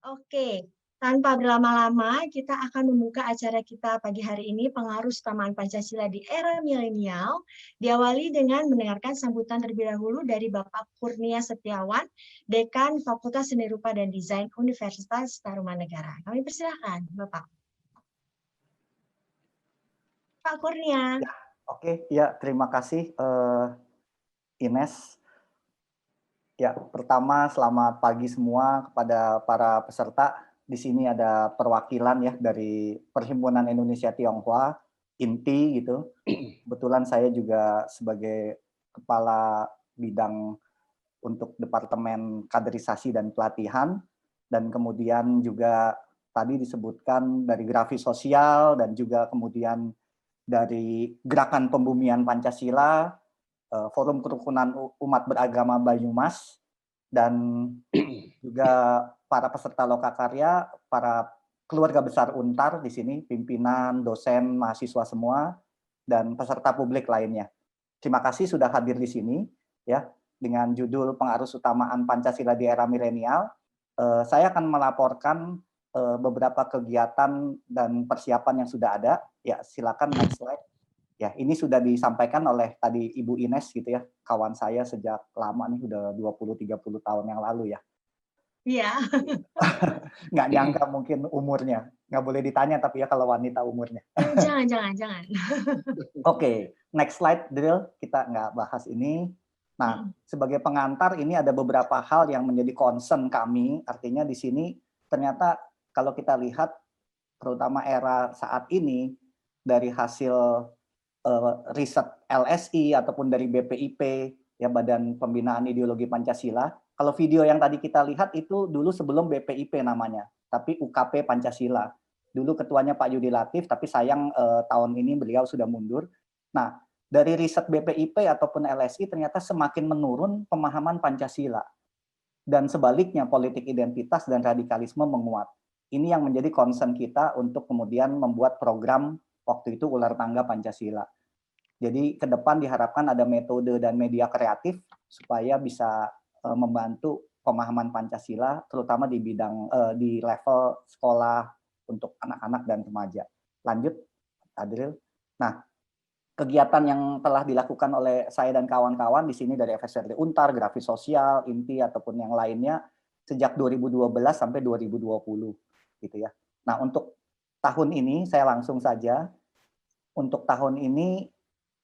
Oke, tanpa berlama-lama, kita akan membuka acara kita pagi hari ini, pengaruh utamaan Pancasila di era milenial, diawali dengan mendengarkan sambutan terlebih dahulu dari Bapak Kurnia Setiawan, Dekan Fakultas Seni Rupa dan Desain Universitas Tarumanegara. Kami persilakan, Bapak. Pak Kurnia. Ya, oke, ya terima kasih Ines. Ya, pertama selamat pagi semua kepada para peserta. Di sini ada perwakilan ya dari Perhimpunan Indonesia Tionghoa, INTI gitu. Kebetulan saya juga sebagai kepala bidang untuk Departemen Kaderisasi dan Pelatihan, dan kemudian juga tadi disebutkan dari grafis sosial dan juga kemudian dari Gerakan Pembumian Pancasila, Forum Kerukunan Umat Beragama Banyumas, dan juga para peserta lokakarya, para keluarga besar Untar di sini, pimpinan, dosen, mahasiswa semua, dan peserta publik lainnya. Terima kasih sudah hadir di sini ya dengan judul Pengarus Utamaan Pancasila di Era Milenial. Saya akan melaporkan beberapa kegiatan dan persiapan yang sudah ada. Ya, silakan next slide. Ya, ini sudah disampaikan oleh tadi Ibu Ines gitu ya, kawan saya sejak lama nih, udah 20-30 tahun yang lalu ya. Iya. Nggak nyangka mungkin umurnya. Nggak boleh ditanya tapi ya kalau wanita umurnya. Jangan, jangan, jangan. Oke, next slide Drill, kita nggak bahas ini. Nah, sebagai pengantar ini ada beberapa hal yang menjadi concern kami, artinya di sini ternyata kalau kita lihat terutama era saat ini dari hasil riset LSI ataupun dari BPIP ya, Badan Pembinaan Ideologi Pancasila. Kalau video yang tadi kita lihat itu dulu sebelum BPIP namanya, tapi UKP Pancasila. Dulu ketuanya Pak Yudi Latif, tapi sayang tahun ini beliau sudah mundur. Nah, dari riset BPIP ataupun LSI ternyata semakin menurun pemahaman Pancasila. Dan sebaliknya politik identitas dan radikalisme menguat. Ini yang menjadi concern kita untuk kemudian membuat program waktu itu Ular Tangga Pancasila. Jadi ke depan diharapkan ada metode dan media kreatif supaya bisa membantu pemahaman Pancasila, terutama di bidang di level sekolah untuk anak-anak dan remaja. Lanjut, Adril. Nah, kegiatan yang telah dilakukan oleh saya dan kawan-kawan di sini dari FSRD Untar, Grafis Sosial, INTI ataupun yang lainnya sejak 2012 sampai 2020 gitu ya. Nah, untuk tahun ini saya langsung saja, untuk tahun ini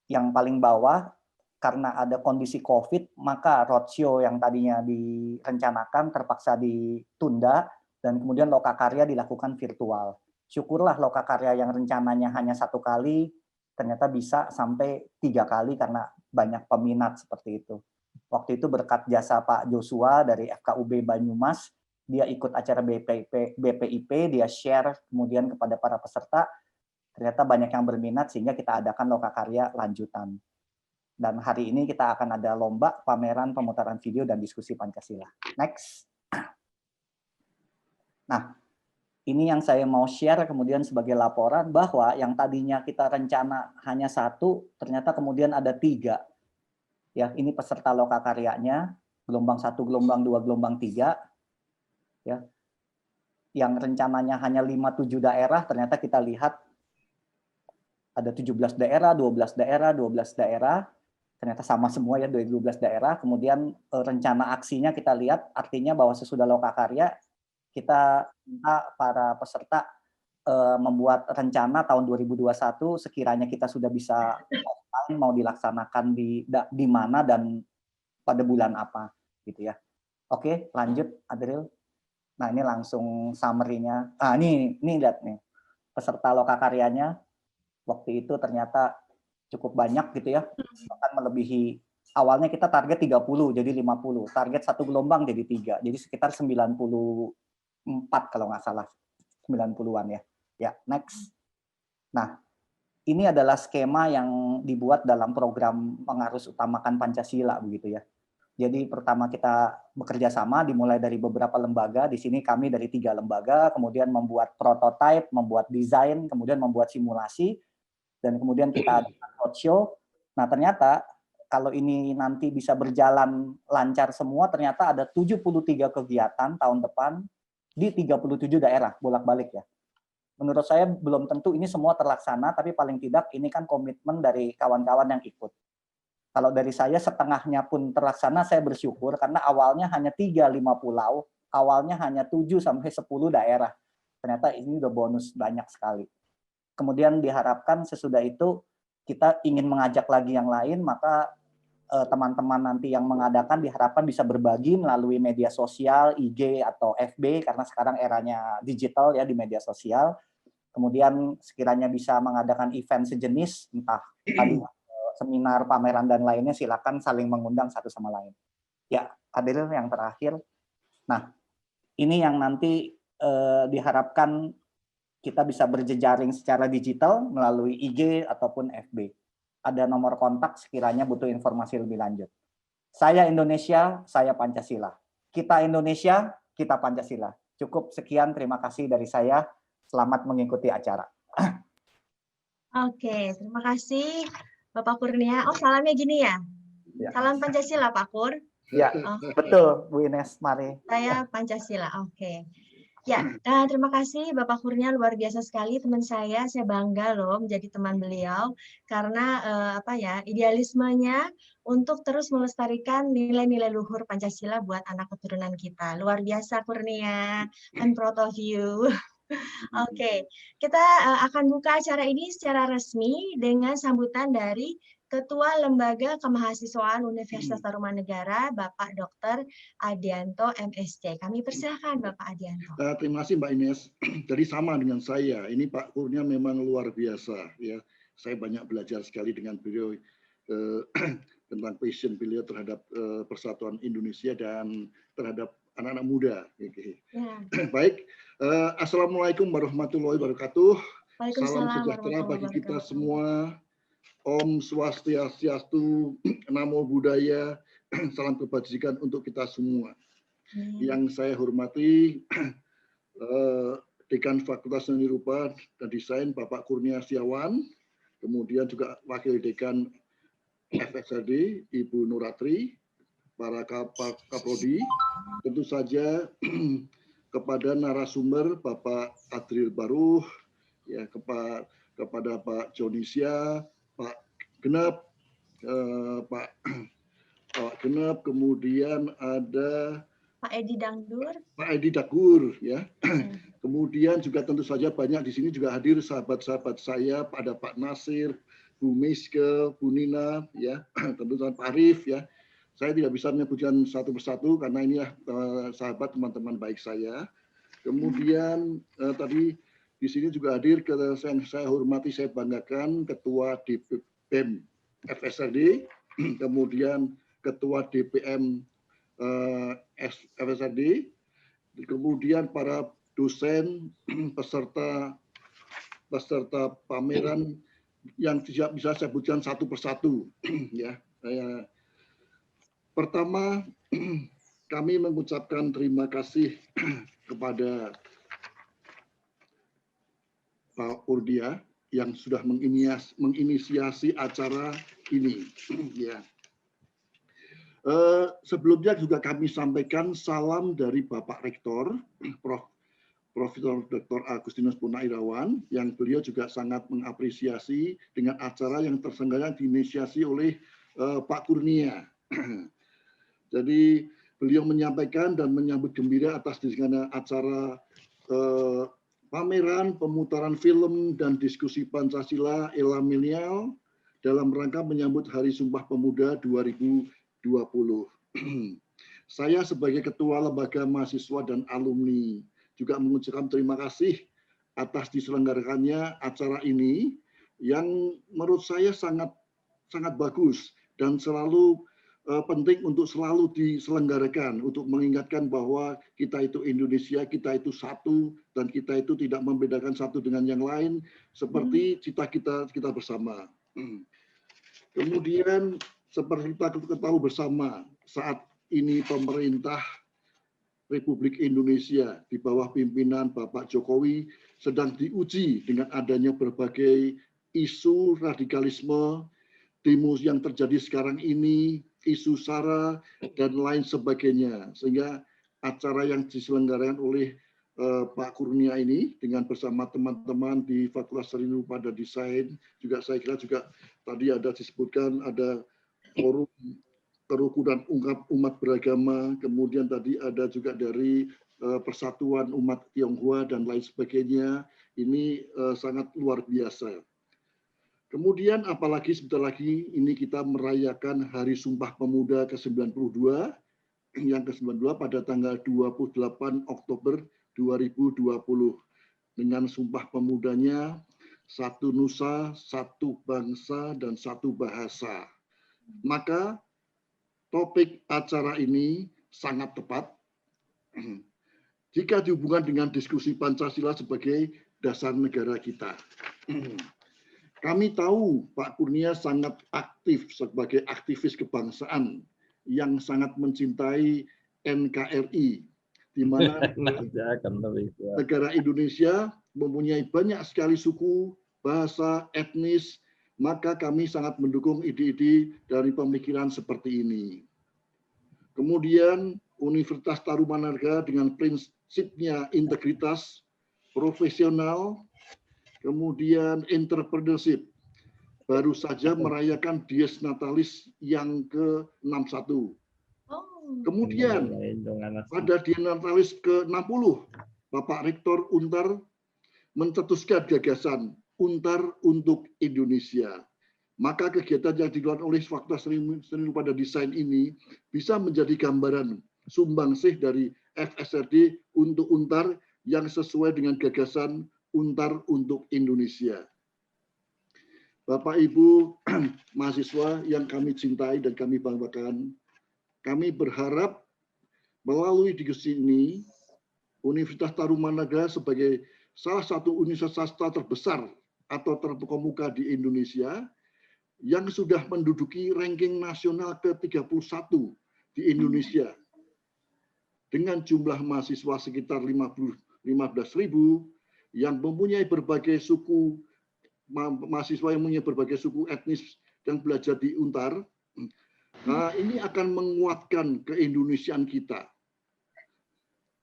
yang paling bawah karena ada kondisi COVID, maka roadshow yang tadinya direncanakan terpaksa ditunda dan kemudian lokakarya dilakukan virtual. Syukurlah lokakarya yang rencananya hanya 1 kali ternyata bisa sampai 3 kali karena banyak peminat seperti itu. Waktu itu berkat jasa Pak Joshua dari FKUB Banyumas, dia ikut acara BPIP, dia share kemudian kepada para peserta, ternyata banyak yang berminat sehingga kita adakan lokakarya lanjutan. Dan hari ini kita akan ada lomba, pameran, pemutaran video, dan diskusi Pancasila. Next. Nah, ini yang saya mau share kemudian sebagai laporan bahwa yang tadinya kita rencana hanya 1, ternyata kemudian ada 3. Ya, ini peserta lokakaryanya, gelombang 1, gelombang 2, gelombang 3. Ya. Yang rencananya hanya 5-7 daerah, ternyata kita lihat ada 17 daerah, 12 daerah, 12 daerah, ternyata sama semua ya, dari 12 daerah. Kemudian rencana aksinya kita lihat, artinya bahwa sesudah lokakarya, kita minta para peserta membuat rencana tahun 2021, sekiranya kita sudah bisa offline, mau dilaksanakan di mana dan pada bulan apa, gitu ya. Oke, lanjut, Adril. Nah, ini langsung summary-nya. Ah, ini lihat nih, peserta lokakaryanya waktu itu ternyata cukup banyak gitu ya, bahkan melebihi, awalnya kita target 30 jadi 50, target 1 gelombang jadi 3, jadi sekitar 94 kalau nggak salah, 90-an ya. Ya, next. Nah, ini adalah skema yang dibuat dalam program Pengarus Utamakan Pancasila begitu ya. Jadi pertama kita bekerja sama dimulai dari beberapa lembaga, di sini kami dari 3 lembaga, kemudian membuat prototipe, membuat desain, kemudian membuat simulasi, dan kemudian kita adakan roadshow. Nah, ternyata kalau ini nanti bisa berjalan lancar semua, ternyata ada 73 kegiatan tahun depan di 37 daerah bolak-balik ya. Menurut saya belum tentu ini semua terlaksana, tapi paling tidak ini kan komitmen dari kawan-kawan yang ikut. Kalau dari saya setengahnya pun terlaksana, saya bersyukur karena awalnya hanya 3-5 pulau, awalnya hanya 7-10 daerah. Ternyata ini udah bonus banyak sekali. Kemudian diharapkan sesudah itu kita ingin mengajak lagi yang lain, maka teman-teman nanti yang mengadakan diharapkan bisa berbagi melalui media sosial, IG atau FB, karena sekarang eranya digital ya di media sosial. Kemudian sekiranya bisa mengadakan event sejenis, entah tadi seminar, pameran, dan lainnya, silakan saling mengundang satu sama lain. Ya, Adil yang terakhir. Nah, ini yang nanti diharapkan kita bisa berjejaring secara digital melalui IG ataupun FB. Ada nomor kontak sekiranya butuh informasi lebih lanjut. Saya Indonesia, saya Pancasila. Kita Indonesia, kita Pancasila. Cukup sekian, terima kasih dari saya. Selamat mengikuti acara. Oke, terima kasih Bapak Kurnia. Oh, salamnya gini ya? Salam Pancasila, Pak Kur. Ya, betul, Bu Ines, mari. Saya Pancasila, oke. Ya, terima kasih Bapak Kurnia, luar biasa sekali teman saya bangga loh menjadi teman beliau karena idealismenya untuk terus melestarikan nilai-nilai luhur Pancasila buat anak keturunan kita. Luar biasa Kurnia, I'm proud of you. Oke, kita akan buka acara ini secara resmi dengan sambutan dari Ketua Lembaga Kemahasiswaan Universitas Tarumanegara, Bapak Dr. Adianto, MSc. Kami persilakan Bapak Adianto. Terima kasih Mbak Ines. Jadi sama dengan saya, ini Pak Kurnia memang luar biasa. Ya, saya banyak belajar sekali dengan beliau tentang passion beliau terhadap persatuan Indonesia dan terhadap anak-anak muda. Ya. Baik, Assalamualaikum warahmatullahi wabarakatuh. Salam sejahtera bagi kita semua. Om Swastiastu, Namo Buddhaya, salam kebajikan untuk kita semua. Yang saya hormati Dekan Fakultas Seni Rupa dan Desain Bapak Kurnia Setiawan, kemudian juga Wakil Dekan FSRD Ibu Nuratri, para Kaprodi, tentu saja kepada narasumber Bapak Adril Baruh, ya kepada Pak Jonisya, Pak Genep, Pak Genep, kemudian ada Pak Edi Dangdur. Pak Edi Dagur, ya. Kemudian juga tentu saja banyak di sini juga hadir sahabat-sahabat saya, ada Pak Nasir, Bu Miske, Bu Nina, ya, tentu saja Pak Arif, ya. Saya tidak bisa menyebutkan satu persatu karena ini sahabat teman-teman baik saya. Kemudian tadi di sini juga hadir saya hormati, saya banggakan Ketua DPM FSRD, kemudian Ketua DPM FSRD, kemudian para dosen, peserta pameran yang tidak bisa saya sebutkan satu persatu. Ya, pertama kami mengucapkan terima kasih kepada Pak Urdia yang sudah menginisiasi acara ini. Ya. Sebelumnya juga kami sampaikan salam dari Bapak Rektor, Profesor Dr. Agustinus Purnairawan, yang beliau juga sangat mengapresiasi dengan acara yang terselenggara diinisiasi oleh Pak Kurnia. Jadi beliau menyampaikan dan menyambut gembira atas diselenggarakannya acara pameran, pemutaran film, dan diskusi Pancasila Era Milenial dalam rangka menyambut Hari Sumpah Pemuda 2020. Saya sebagai Ketua Lembaga Mahasiswa dan Alumni juga mengucapkan terima kasih atas diselenggarakannya acara ini yang menurut saya sangat bagus dan selalu penting untuk selalu diselenggarakan untuk mengingatkan bahwa kita itu Indonesia, kita itu satu, dan kita itu tidak membedakan satu dengan yang lain seperti cita kita bersama. Kemudian seperti kita ketahui bersama, saat ini pemerintah Republik Indonesia di bawah pimpinan Bapak Jokowi sedang diuji dengan adanya berbagai isu radikalisme, demo yang terjadi sekarang ini, isu SARA, dan lain sebagainya. Sehingga acara yang diselenggarakan oleh Pak Kurnia ini dengan bersama teman-teman di Fakultas Seni Rupa dan Desain. Juga saya kira juga tadi ada disebutkan ada forum kerukunan umat beragama, kemudian tadi ada juga dari Persatuan Umat Tionghoa dan lain sebagainya. Ini sangat luar biasa. Kemudian apalagi sebentar lagi ini kita merayakan Hari Sumpah Pemuda ke-92, yang ke-92 pada tanggal 28 Oktober 2020. Dengan Sumpah Pemudanya, satu nusa, satu bangsa, dan satu bahasa. Maka topik acara ini sangat tepat jika dihubungkan dengan diskusi Pancasila sebagai dasar negara kita. Kami tahu Pak Kurnia sangat aktif sebagai aktivis kebangsaan yang sangat mencintai NKRI, di mana negara Indonesia mempunyai banyak sekali suku, bahasa, etnis, maka kami sangat mendukung ide-ide dari pemikiran seperti ini. Kemudian Universitas Tarumanagara dengan prinsipnya integritas, profesional, kemudian entrepreneurship, baru saja merayakan Dies Natalis yang ke-61. Kemudian pada Dies Natalis ke-60, Bapak Rektor Untar mencetuskan gagasan Untar untuk Indonesia. Maka kegiatan yang dilakukan oleh Fakultas Seni Rupa dan Desain ini bisa menjadi gambaran sumbangsih dari FSRD untuk Untar yang sesuai dengan gagasan Untar untuk Indonesia. Bapak Ibu mahasiswa yang kami cintai dan kami banggakan, kami berharap melalui diskusi ini Universitas Tarumanagara sebagai salah satu universitas swasta terbesar atau terkemuka di Indonesia yang sudah menduduki ranking nasional ke-31 di Indonesia dengan jumlah mahasiswa sekitar 15.000 yang mempunyai berbagai suku, mahasiswa yang mempunyai berbagai suku etnis yang belajar di Untar. Nah, ini akan menguatkan keindonesiaan kita.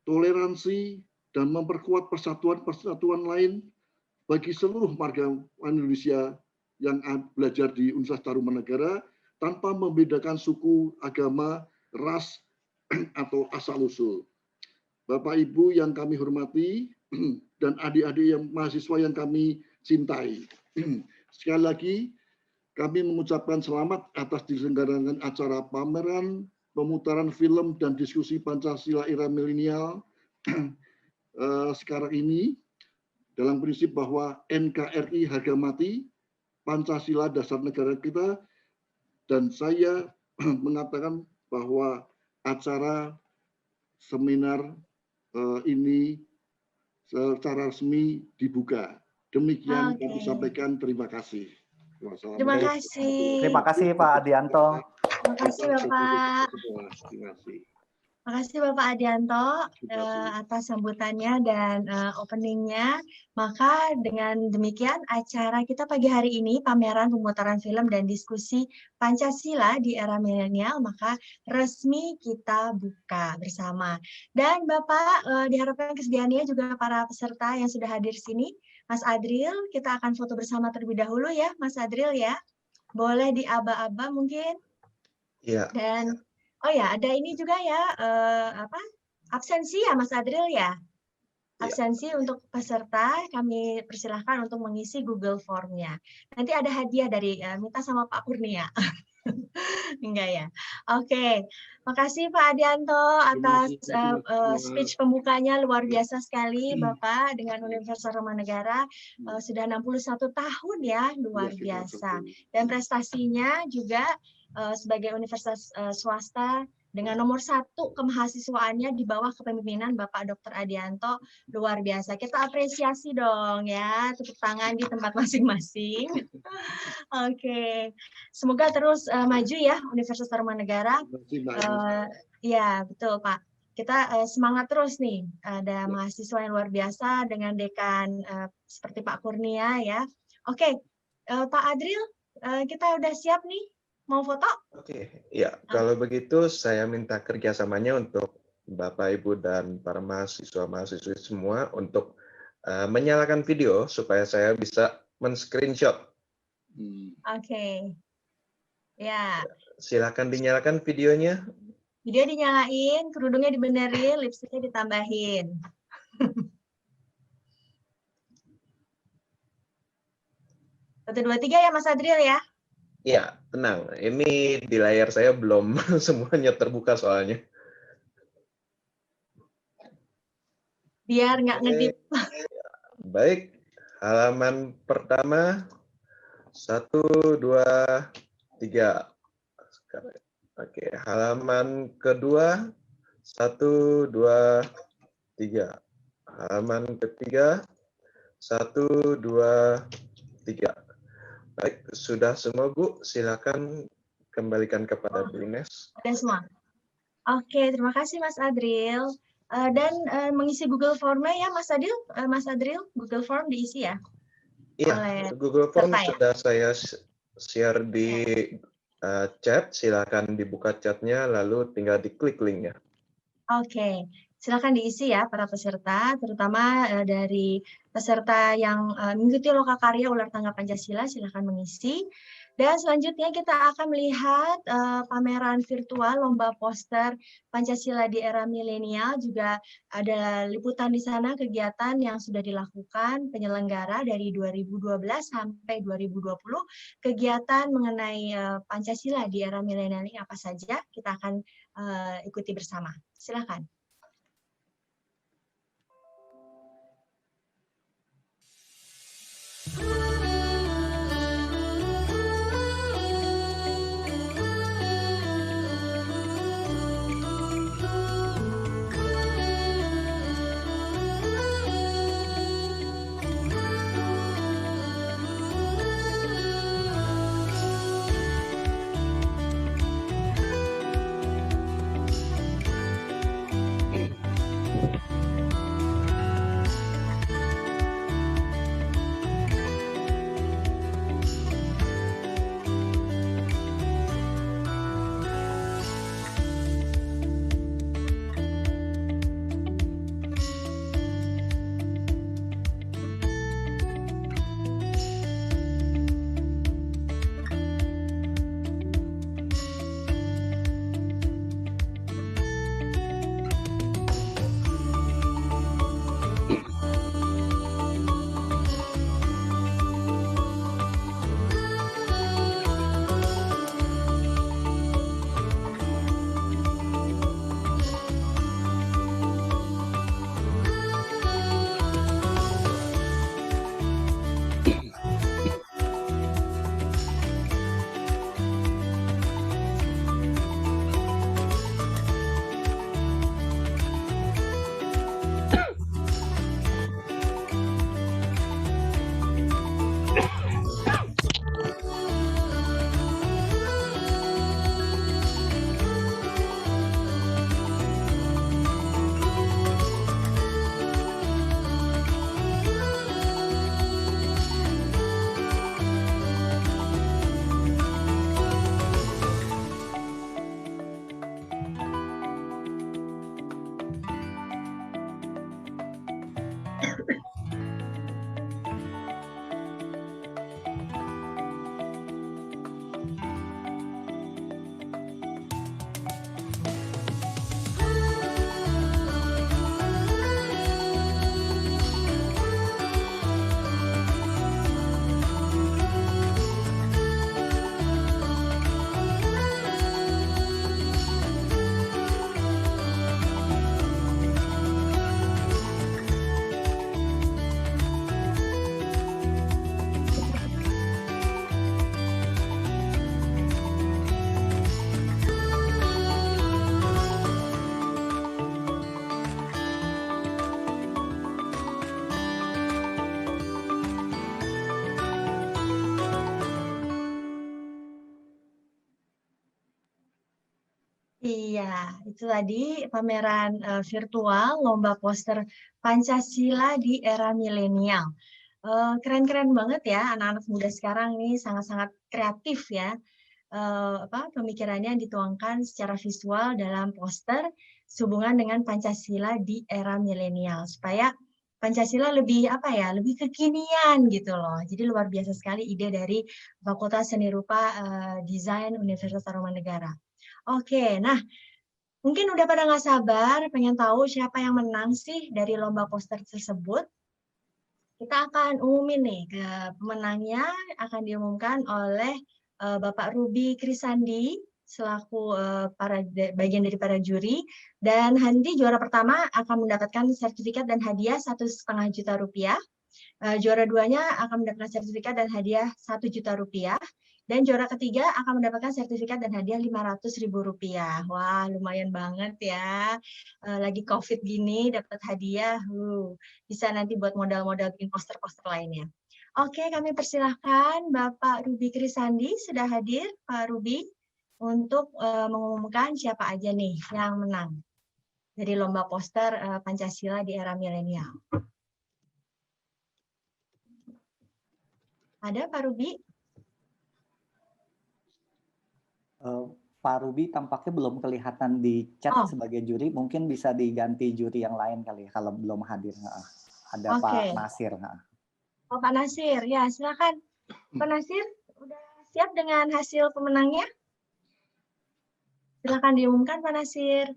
Toleransi dan memperkuat persatuan-persatuan lain bagi seluruh warga Indonesia yang belajar di Universitas Tarumanagara tanpa membedakan suku, agama, ras, atau asal-usul. Bapak Ibu yang kami hormati dan adik-adik yang mahasiswa yang kami cintai. Sekali lagi kami mengucapkan selamat atas diselenggarakan acara pameran, pemutaran film dan diskusi Pancasila era milenial sekarang ini dalam prinsip bahwa NKRI harga mati, Pancasila dasar negara kita, dan saya mengatakan bahwa acara seminar ini secara resmi dibuka. Demikian kami sampaikan, terima kasih. Terima kasih. Terima kasih Pak Adianto. Terima kasih Bapak. Terima kasih. Terima kasih Bapak Adianto atas sambutannya dan openingnya. Maka dengan demikian acara kita pagi hari ini, pameran pemutaran film dan diskusi Pancasila di era milenial, maka resmi kita buka bersama. Dan Bapak diharapkan kesediaannya juga para peserta yang sudah hadir sini. Mas Adril, kita akan foto bersama terlebih dahulu ya, Mas Adril ya. Boleh di aba-aba mungkin. Iya. Dan oh ya, ada ini juga ya, absensi ya Mas Adril ya? Absensi untuk peserta, kami persilahkan untuk mengisi Google Form-nya. Nanti ada hadiah dari, minta sama Pak Kurnia. Enggak ya? Oke, makasih Pak Adianto atas speech pembukanya, luar biasa sekali Bapak dengan Universitas Tarumanagara, sudah 61 tahun ya, luar biasa. Dan prestasinya juga sebagai universitas swasta dengan nomor 1 kemahasiswaannya di bawah kepemimpinan Bapak Dr. Adianto, luar biasa. Kita apresiasi dong ya, tepuk tangan di tempat masing-masing. Oke, semoga terus maju ya Universitas Tarumanagara. Ya betul Pak. Kita semangat terus nih, ada mahasiswa yang luar biasa dengan dekan seperti Pak Kurnia ya. Oke, Pak Adril, kita udah siap nih. Mau foto? Oke, ya. Kalau begitu saya minta kerjasamanya untuk Bapak, Ibu, dan para mahasiswa-mahasiswi semua untuk menyalakan video supaya saya bisa men-screenshot. Oke. Ya. Silakan dinyalakan videonya. Video dinyalain, kerudungnya dibenerin, lipstiknya ditambahin. 1, 2, 3 ya Mas Adril ya? Ya, tenang. Ini di layar saya belum semuanya terbuka soalnya. Biar nggak ngedip. Baik, halaman pertama. 1, 2, 3. Oke, halaman kedua. 1, 2, 3. Halaman ketiga. 1, 2, 3. Baik, sudah semua Bu, silakan kembalikan kepada Bu Ines. Udah semua. Oke, terima kasih Mas Adril. Dan mengisi Google Form-nya ya Mas Adril, Google Form diisi ya? Iya, Google Form ya? sudah saya share di chat, silakan dibuka chatnya, lalu tinggal diklik linknya. Oke, silakan diisi ya para peserta, terutama dari peserta yang mengikuti Lokakarya Ular Tangga Pancasila, silakan mengisi. Dan selanjutnya kita akan melihat pameran virtual lomba poster Pancasila di era milenial, juga ada liputan di sana kegiatan yang sudah dilakukan penyelenggara dari 2012 sampai 2020, kegiatan mengenai Pancasila di era milenial ini apa saja, kita akan ikuti bersama. Silakan. Iya, itu tadi pameran virtual lomba poster Pancasila di era milenial. Keren-keren banget ya, anak-anak muda sekarang nih sangat-sangat kreatif ya. pemikirannya dituangkan secara visual dalam poster sehubungan dengan Pancasila di era milenial supaya Pancasila lebih lebih kekinian gitu loh. Jadi luar biasa sekali ide dari Fakultas Seni Rupa Desain Universitas Tarumanegara. Oke, nah mungkin udah pada nggak sabar pengen tahu siapa yang menang sih dari lomba poster tersebut. Kita akan umumin nih ke pemenangnya akan diumumkan oleh Bapak Ruby Krisandi selaku bagian dari para juri, dan nanti juara pertama akan mendapatkan sertifikat dan hadiah 1,5 juta rupiah. Juara duanya akan mendapatkan sertifikat dan hadiah 1 juta rupiah. Dan juara ketiga akan mendapatkan sertifikat dan hadiah 500.000 rupiah. Wah, lumayan banget ya. Lagi COVID gini, dapat hadiah. Bisa nanti buat modal-modal bikin poster-poster lainnya. Oke, kami persilahkan Bapak Ruby Krisandi. Sudah hadir, Pak Ruby, untuk mengumumkan siapa aja nih yang menang dari lomba poster Pancasila di era milenial. Ada Pak Ruby? Pak Ruby tampaknya belum kelihatan di chat sebagai juri, mungkin bisa diganti juri yang lain kali ya, kalau belum hadir. Ada Pak Nasir. Oh, Pak Nasir, ya silakan. Pak Nasir, udah siap dengan hasil pemenangnya? Silakan diumumkan Pak Nasir.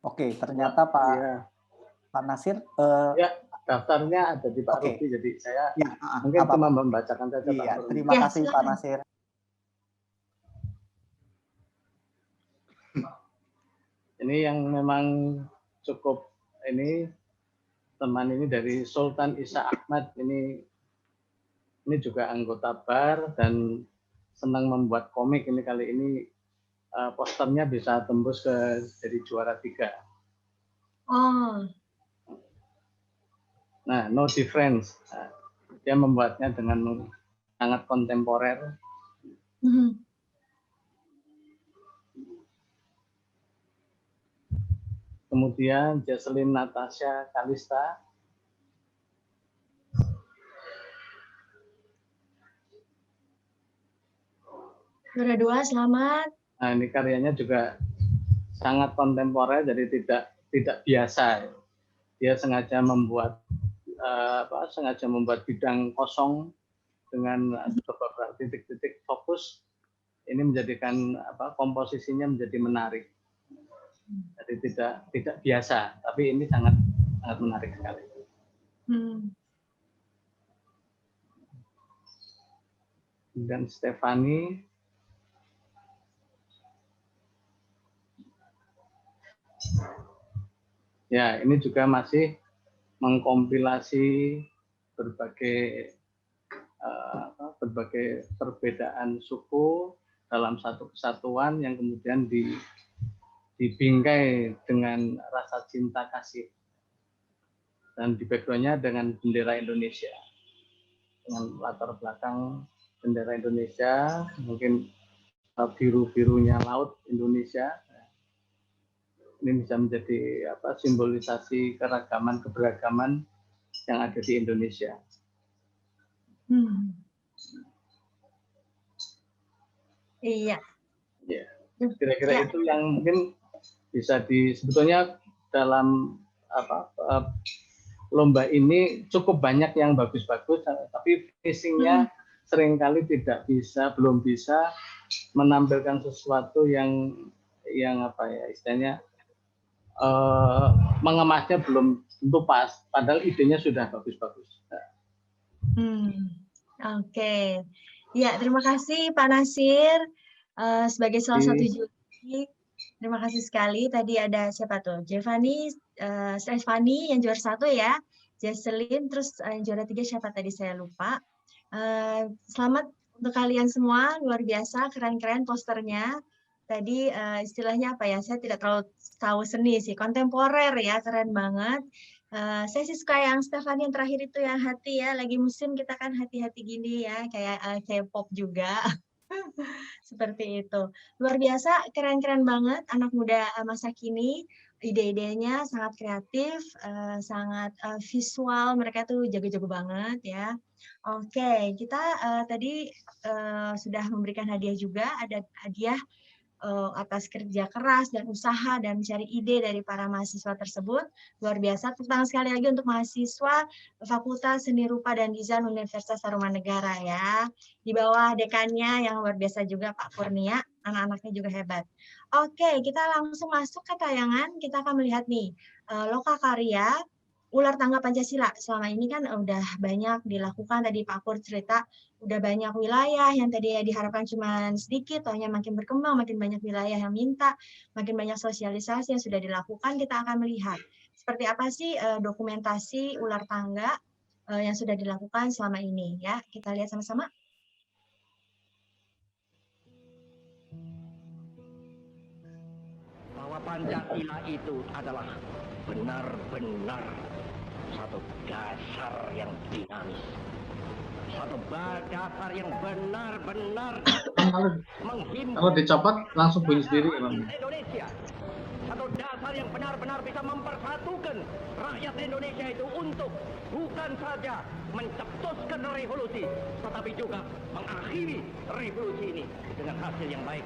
Oke, ternyata Pak Nasir. Ya, daftarnya ada di Pak Ruby, jadi saya mungkin cuma membacakan saja. Iya, terima kasih Pak Nasir. Ini yang memang cukup teman ini dari Sultan Isa Ahmad, ini juga anggota BAR dan senang membuat komik. Ini kali ini posternya bisa tembus jadi juara 3. Oh. Nah, No Difference. Dia membuatnya dengan sangat kontemporer. Kemudian Jesselyn Natasha Kalista. Juara 2, selamat. Nah, ini karyanya juga sangat kontemporer, jadi tidak biasa. Dia sengaja membuat bidang kosong dengan beberapa titik-titik fokus. Ini menjadikan komposisinya menjadi menarik. Jadi tidak biasa, tapi ini sangat menarik sekali. Dan Stefani, ya ini juga masih mengkompilasi berbagai perbedaan suku dalam satu kesatuan yang kemudian dibingkai dengan rasa cinta kasih, dan di background-nya dengan bendera Indonesia, dengan latar belakang bendera Indonesia, mungkin biru-birunya laut Indonesia. Ini bisa menjadi simbolisasi keragaman keberagaman yang ada di Indonesia. Iya. Ya, kira-kira itu yang mungkin bisa sebetulnya dalam lomba ini cukup banyak yang bagus-bagus, tapi finishingnya seringkali belum bisa menampilkan sesuatu yang istilahnya mengemasnya belum tentu pas, padahal idenya sudah bagus-bagus. Oke. Ya, terima kasih Pak Nasir sebagai salah satu juri. Terima kasih sekali. Tadi ada siapa tuh? Stefani yang juara 1 ya. Jesselyn, terus yang juara 3 siapa tadi saya lupa. Selamat untuk kalian semua, luar biasa, keren-keren posternya. Tadi istilahnya apa ya? Saya tidak terlalu tahu seni sih, kontemporer ya, keren banget. Saya sih suka yang Stefani yang terakhir itu yang hati ya, lagi musim kita kan hati-hati gini ya, kayak K-pop juga. Seperti itu. Luar biasa, keren-keren banget anak muda masa kini ide-idenya sangat kreatif, sangat visual, mereka tuh jago-jago banget ya. Oke, kita tadi sudah memberikan hadiah juga, ada hadiah atas kerja keras dan usaha dan mencari ide dari para mahasiswa tersebut. Luar biasa, tepuk tangan sekali lagi untuk mahasiswa Fakultas Seni Rupa dan Desain Universitas Tarumanegara ya. Di bawah dekannya yang luar biasa juga Pak Kurnia, anak-anaknya juga hebat. Oke, kita langsung masuk ke tayangan, kita akan melihat nih, lokakarya Ular Tangga Pancasila. Selama ini kan udah banyak dilakukan, tadi Pak Pur cerita, udah banyak wilayah yang tadi diharapkan cuma sedikit, tohnya makin berkembang, makin banyak wilayah yang minta, makin banyak sosialisasi yang sudah dilakukan, kita akan melihat seperti apa sih dokumentasi ular tangga yang sudah dilakukan selama ini ya. Kita lihat sama-sama. Bahwa Pancasila itu adalah benar-benar satu dasar yang dinamis, satu dasar yang benar-benar menghimpun. Kalau dicopot langsung bunyi sendiri, Bang. Indonesia, satu dasar yang benar-benar bisa mempersatukan rakyat Indonesia itu untuk bukan saja mencetuskan revolusi, tetapi juga mengakhiri revolusi ini dengan hasil yang baik.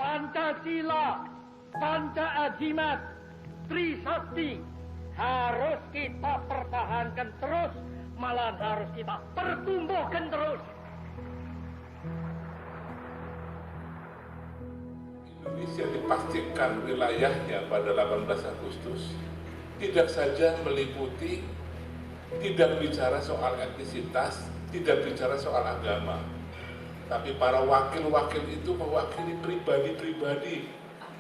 Pancasila, Panca Ajimat, Trisakti harus kita pertahankan terus, malah harus kita pertumbuhkan terus. Indonesia dipastikan wilayahnya pada 18 Agustus tidak saja meliputi, tidak bicara soal etnisitas, tidak bicara soal agama, tapi para wakil-wakil itu mewakili pribadi-pribadi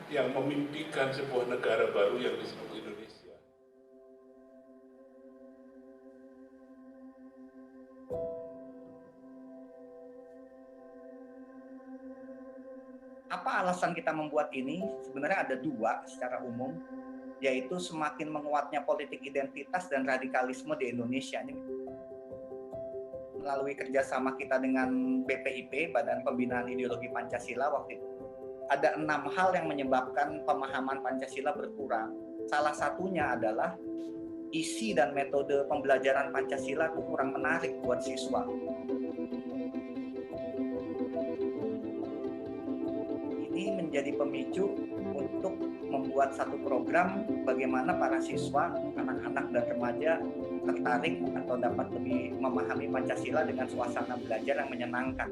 yang memimpikan sebuah negara baru yang disebut Indonesia. Apa alasan kita membuat ini? Sebenarnya ada dua secara umum, yaitu semakin menguatnya politik identitas dan radikalisme di Indonesia. Ini melalui kerjasama kita dengan BPIP, Badan Pembinaan Ideologi Pancasila waktu itu, ada 6 hal yang menyebabkan pemahaman Pancasila berkurang. Salah satunya adalah isi dan metode pembelajaran Pancasila itu kurang menarik buat siswa. Ini menjadi pemicu untuk membuat satu program bagaimana para siswa, anak-anak dan remaja tertarik atau dapat lebih memahami Pancasila dengan suasana belajar yang menyenangkan.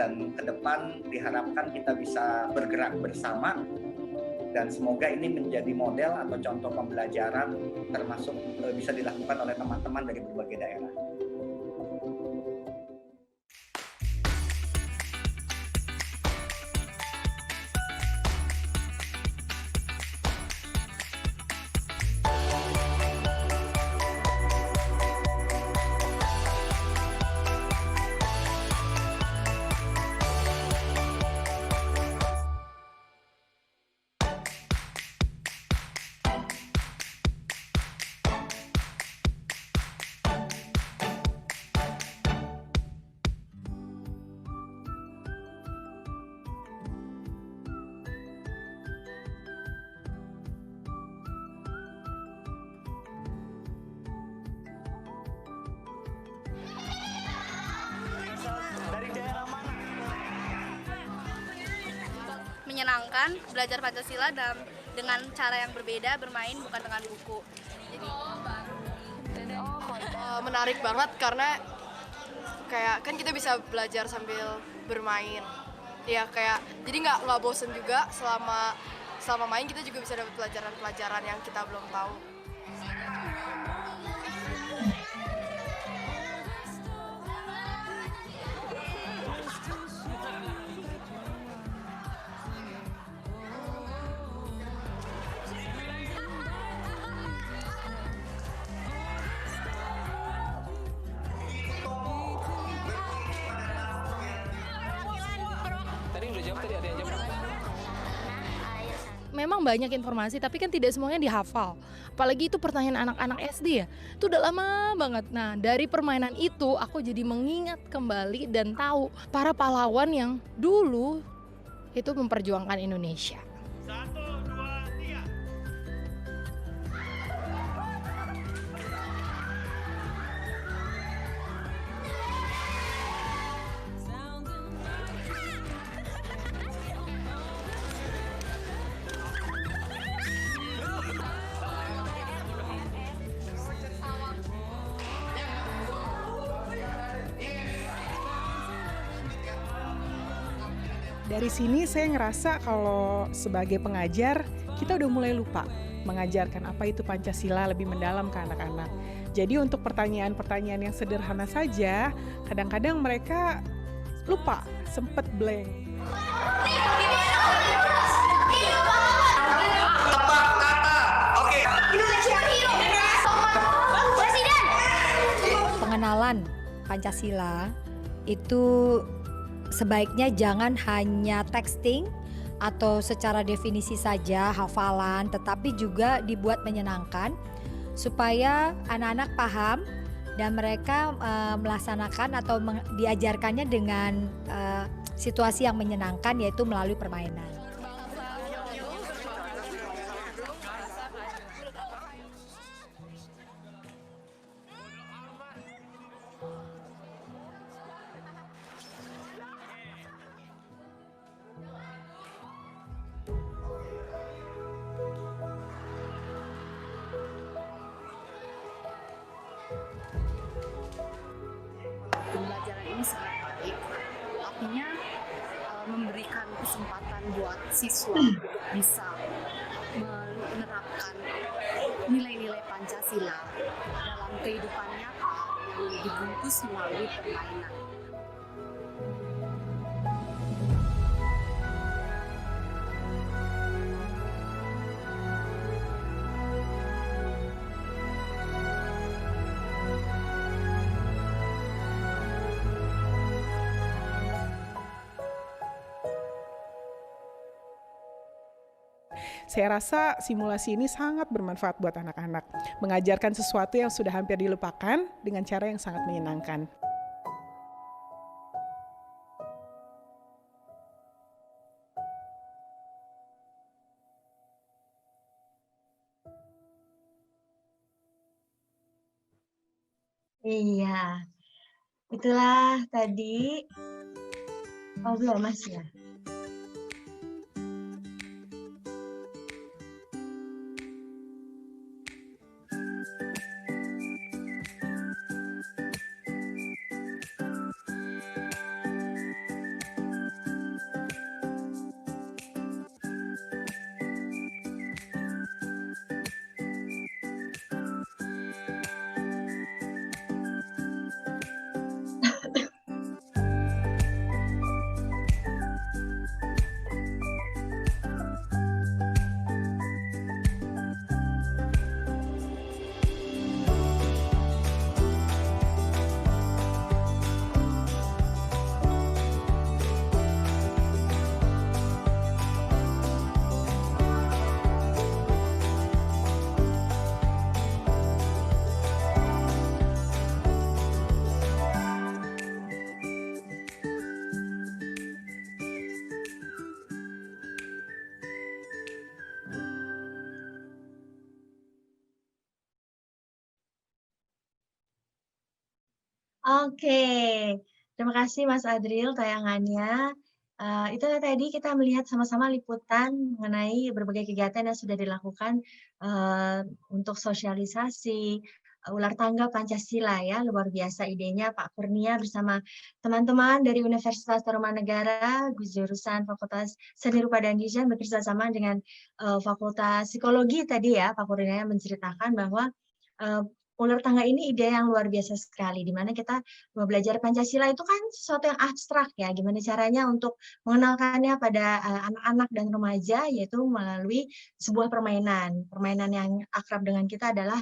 Dan ke depan diharapkan kita bisa bergerak bersama dan semoga ini menjadi model atau contoh pembelajaran termasuk bisa dilakukan oleh teman-teman dari berbagai daerah. Menyenangkan, belajar Pancasila dan dengan cara yang berbeda, bermain bukan dengan buku. Jadi menarik banget karena kayak kan kita bisa belajar sambil bermain. Ya kayak jadi nggak bosen juga selama main, kita juga bisa dapat pelajaran-pelajaran yang kita belum tahu. memang banyak informasi, tapi kan tidak semuanya dihafal. Apalagi itu pertanyaan anak-anak SD ya, itu udah lama banget. Nah, dari permainan itu aku jadi mengingat kembali dan tahu para pahlawan yang dulu itu memperjuangkan Indonesia. Dari sini saya ngerasa kalau sebagai pengajar, kita udah mulai lupa mengajarkan apa itu Pancasila lebih mendalam ke anak-anak. Jadi untuk pertanyaan-pertanyaan yang sederhana saja, kadang-kadang mereka lupa, sempet blank. Pengenalan Pancasila itu sebaiknya jangan hanya texting atau secara definisi saja hafalan, tetapi juga dibuat menyenangkan supaya anak-anak paham dan mereka melaksanakan atau diajarkannya dengan situasi yang menyenangkan, yaitu melalui permainan. Pembelajaran ini sangat baik, artinya memberikan kesempatan buat siswa untuk bisa menerapkan nilai-nilai Pancasila dalam kehidupan nyata yang dibungkus melalui permainan. Saya rasa simulasi ini sangat bermanfaat buat anak-anak, mengajarkan sesuatu yang sudah hampir dilupakan dengan cara yang sangat menyenangkan. Iya, itulah tadi. Oh belum Mas ya? Oke, terima kasih Mas Adril tayangannya. Itulah tadi kita melihat sama-sama liputan mengenai berbagai kegiatan yang sudah dilakukan untuk sosialisasi ular tangga Pancasila ya, luar biasa idenya Pak Kurnia bersama teman-teman dari Universitas Tarumanegara, jurusan Fakultas Seni Rupa dan Desain bekerjasama dengan Fakultas Psikologi tadi ya, Pak Kurnia menceritakan bahwa ular tangga ini ide yang luar biasa sekali, di mana kita mau belajar Pancasila itu kan sesuatu yang abstrak ya, gimana caranya untuk mengenalkannya pada anak-anak dan remaja, yaitu melalui sebuah permainan. Permainan yang akrab dengan kita adalah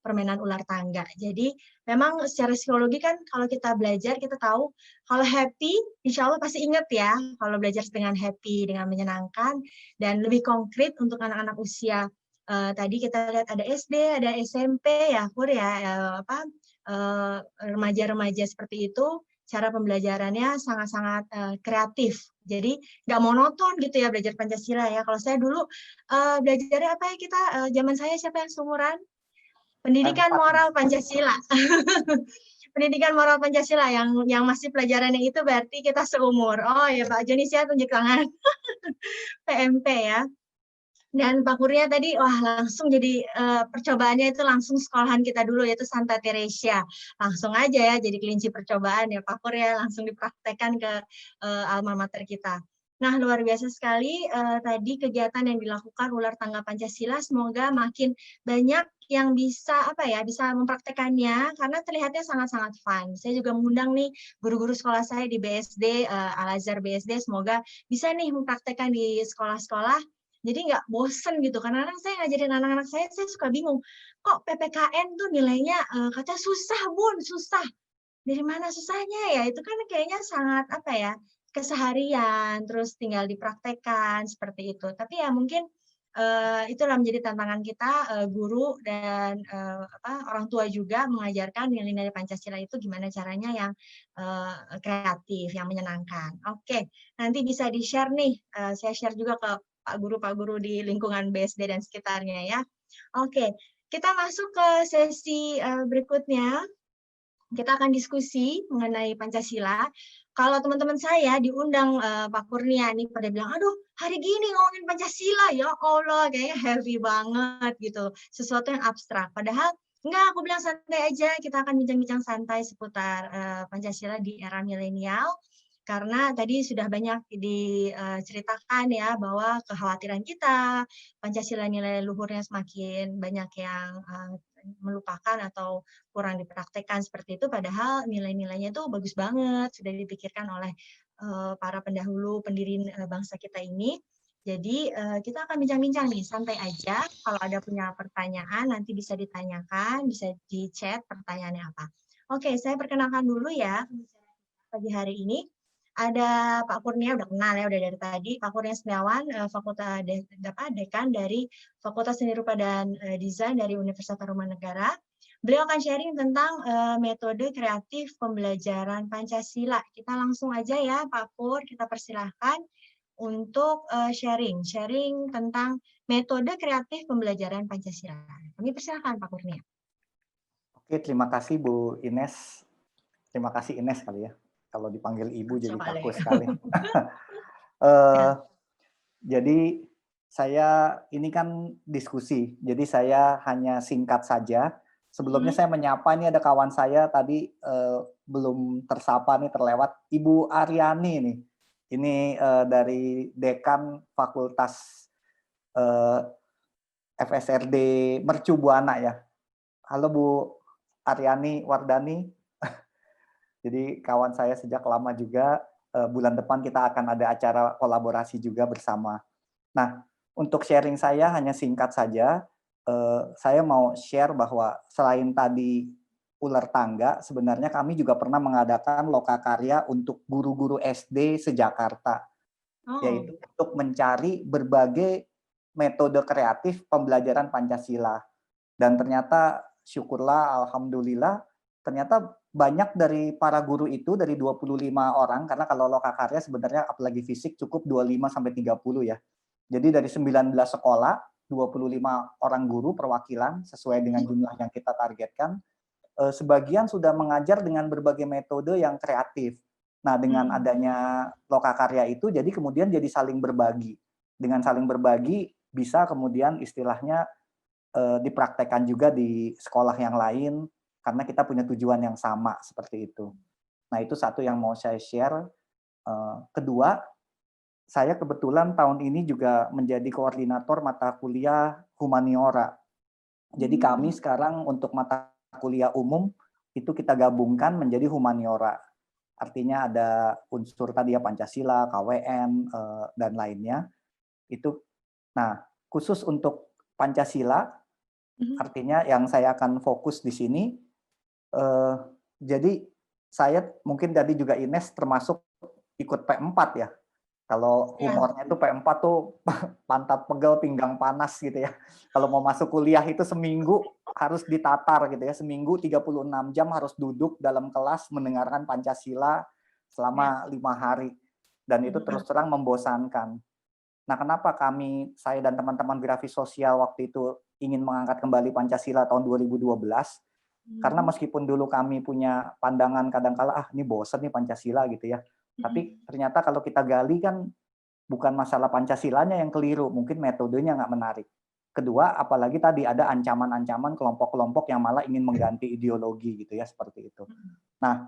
permainan ular tangga. Jadi memang secara psikologi kan kalau kita belajar, kita tahu kalau happy, insya Allah pasti ingat ya, kalau belajar dengan happy, dengan menyenangkan, dan lebih konkret untuk anak-anak usia tadi kita lihat ada SD, ada SMP ya, Pur ya, remaja-remaja seperti itu, cara pembelajarannya sangat-sangat kreatif. Jadi nggak monoton gitu ya belajar Pancasila ya. Kalau saya dulu belajarnya apa ya kita, zaman saya siapa yang seumuran? Pendidikan Moral Pancasila. Pendidikan Moral Pancasila yang masih pelajarannya itu berarti kita seumur. Oh ya Pak Joni, saya tunjuk tangan. PMP ya. Dan Pak Kurnia tadi, wah langsung jadi percobaannya itu langsung sekolahan kita dulu, yaitu Santa Teresia. Langsung aja ya, jadi kelinci percobaan ya Pak Kurnia, langsung dipraktekkan ke alma mater kita. Nah, luar biasa sekali tadi kegiatan yang dilakukan Ular Tangga Pancasila. Semoga makin banyak yang bisa bisa mempraktekannya, karena terlihatnya sangat-sangat fun. Saya juga mengundang nih guru-guru sekolah saya di BSD, Al-Azhar BSD, semoga bisa nih mempraktekkan di sekolah-sekolah. Jadi nggak bosen gitu, karena saya ngajarin anak-anak saya suka bingung, kok PPKN tuh nilainya katanya susah Bun, susah. Dari mana susahnya ya? Itu kan kayaknya sangat keseharian, terus tinggal dipraktekkan seperti itu. Tapi ya mungkin itulah menjadi tantangan kita guru dan orang tua juga mengajarkan nilai-nilai Pancasila itu gimana caranya yang kreatif, yang menyenangkan. Oke, nanti bisa di-share nih, saya share juga ke Pak Guru di lingkungan BSD dan sekitarnya ya. Oke, kita masuk ke sesi berikutnya. Kita akan diskusi mengenai Pancasila. Kalau teman-teman saya diundang Pak Kurnia nih pada bilang, aduh hari gini ngomongin Pancasila, ya Allah kayaknya heavy banget gitu. Sesuatu yang abstrak. Padahal enggak, aku bilang santai aja, kita akan bincang-bincang santai seputar Pancasila di era milenial. Karena tadi sudah banyak diceritakan ya bahwa kekhawatiran kita, Pancasila nilai luhurnya semakin banyak yang melupakan atau kurang dipraktekkan seperti itu, padahal nilai-nilainya itu bagus banget, sudah dipikirkan oleh para pendahulu pendiri bangsa kita ini. Jadi kita akan bincang-bincang nih, santai aja. Kalau ada punya pertanyaan nanti bisa ditanyakan, bisa di chat pertanyaannya apa. Oke, saya perkenalkan dulu ya pagi hari ini. Ada Pak Kurnia, udah kenal ya, udah dari tadi. Pak Kurnia Setiawan, Fakultas Dekan dari Fakultas Seni Rupa dan Desain dari Universitas Tarumanegara. Beliau akan sharing tentang metode kreatif pembelajaran Pancasila. Kita langsung aja ya Pak Pur, kita persilahkan untuk sharing tentang metode kreatif pembelajaran Pancasila. Kami persilahkan Pak Kurnia. Oke, terima kasih Bu Ines. Terima kasih Ines kali ya. Kalau dipanggil ibu jadi kaku sekali. Jadi saya ini kan diskusi, jadi saya hanya singkat saja. Sebelumnya saya menyapa, ini ada kawan saya tadi belum tersapa nih, terlewat, Ibu Aryani nih. Ini dari Dekan Fakultas FSRD Mercu Buana ya. Halo Bu Aryani Wardani. Jadi kawan saya sejak lama juga, bulan depan kita akan ada acara kolaborasi juga bersama. Nah, untuk sharing saya hanya singkat saja, saya mau share bahwa selain tadi ular tangga, sebenarnya kami juga pernah mengadakan lokakarya untuk guru-guru SD se-Jakarta, yaitu untuk mencari berbagai metode kreatif pembelajaran Pancasila. Dan ternyata syukurlah, alhamdulillah, ternyata banyak dari para guru itu, dari 25 orang, karena kalau lokakarya sebenarnya apalagi fisik cukup 25-30 ya. Jadi dari 19 sekolah, 25 orang guru perwakilan sesuai dengan jumlah yang kita targetkan, sebagian sudah mengajar dengan berbagai metode yang kreatif. Nah, dengan adanya lokakarya itu, jadi kemudian jadi saling berbagi. Dengan saling berbagi, bisa kemudian istilahnya dipraktekkan juga di sekolah yang lain, karena kita punya tujuan yang sama seperti itu. Nah, itu satu yang mau saya share. Kedua, saya kebetulan tahun ini juga menjadi koordinator mata kuliah humaniora. Jadi kami sekarang untuk mata kuliah umum itu kita gabungkan menjadi humaniora. Artinya ada unsur tadi ya Pancasila, KWN, dan lainnya. Itu, nah khusus untuk Pancasila, artinya yang saya akan fokus di sini. Jadi saya mungkin tadi juga Ines termasuk ikut P4 ya. Kalau humornya itu P4 tuh pantat pegel, pinggang panas gitu ya. Kalau mau masuk kuliah itu seminggu harus ditatar gitu ya. Seminggu 36 jam harus duduk dalam kelas mendengarkan Pancasila selama 5 hari. Dan itu terus terang membosankan. Nah, kenapa saya dan teman-teman grafis sosial waktu itu ingin mengangkat kembali Pancasila tahun 2012? Karena meskipun dulu kami punya pandangan kadang-kala, ini bosan nih Pancasila gitu ya. Tapi ternyata kalau kita gali kan bukan masalah Pancasilanya yang keliru, mungkin metodenya nggak menarik. Kedua, apalagi tadi ada ancaman-ancaman kelompok-kelompok yang malah ingin mengganti ideologi gitu ya, seperti itu. Nah,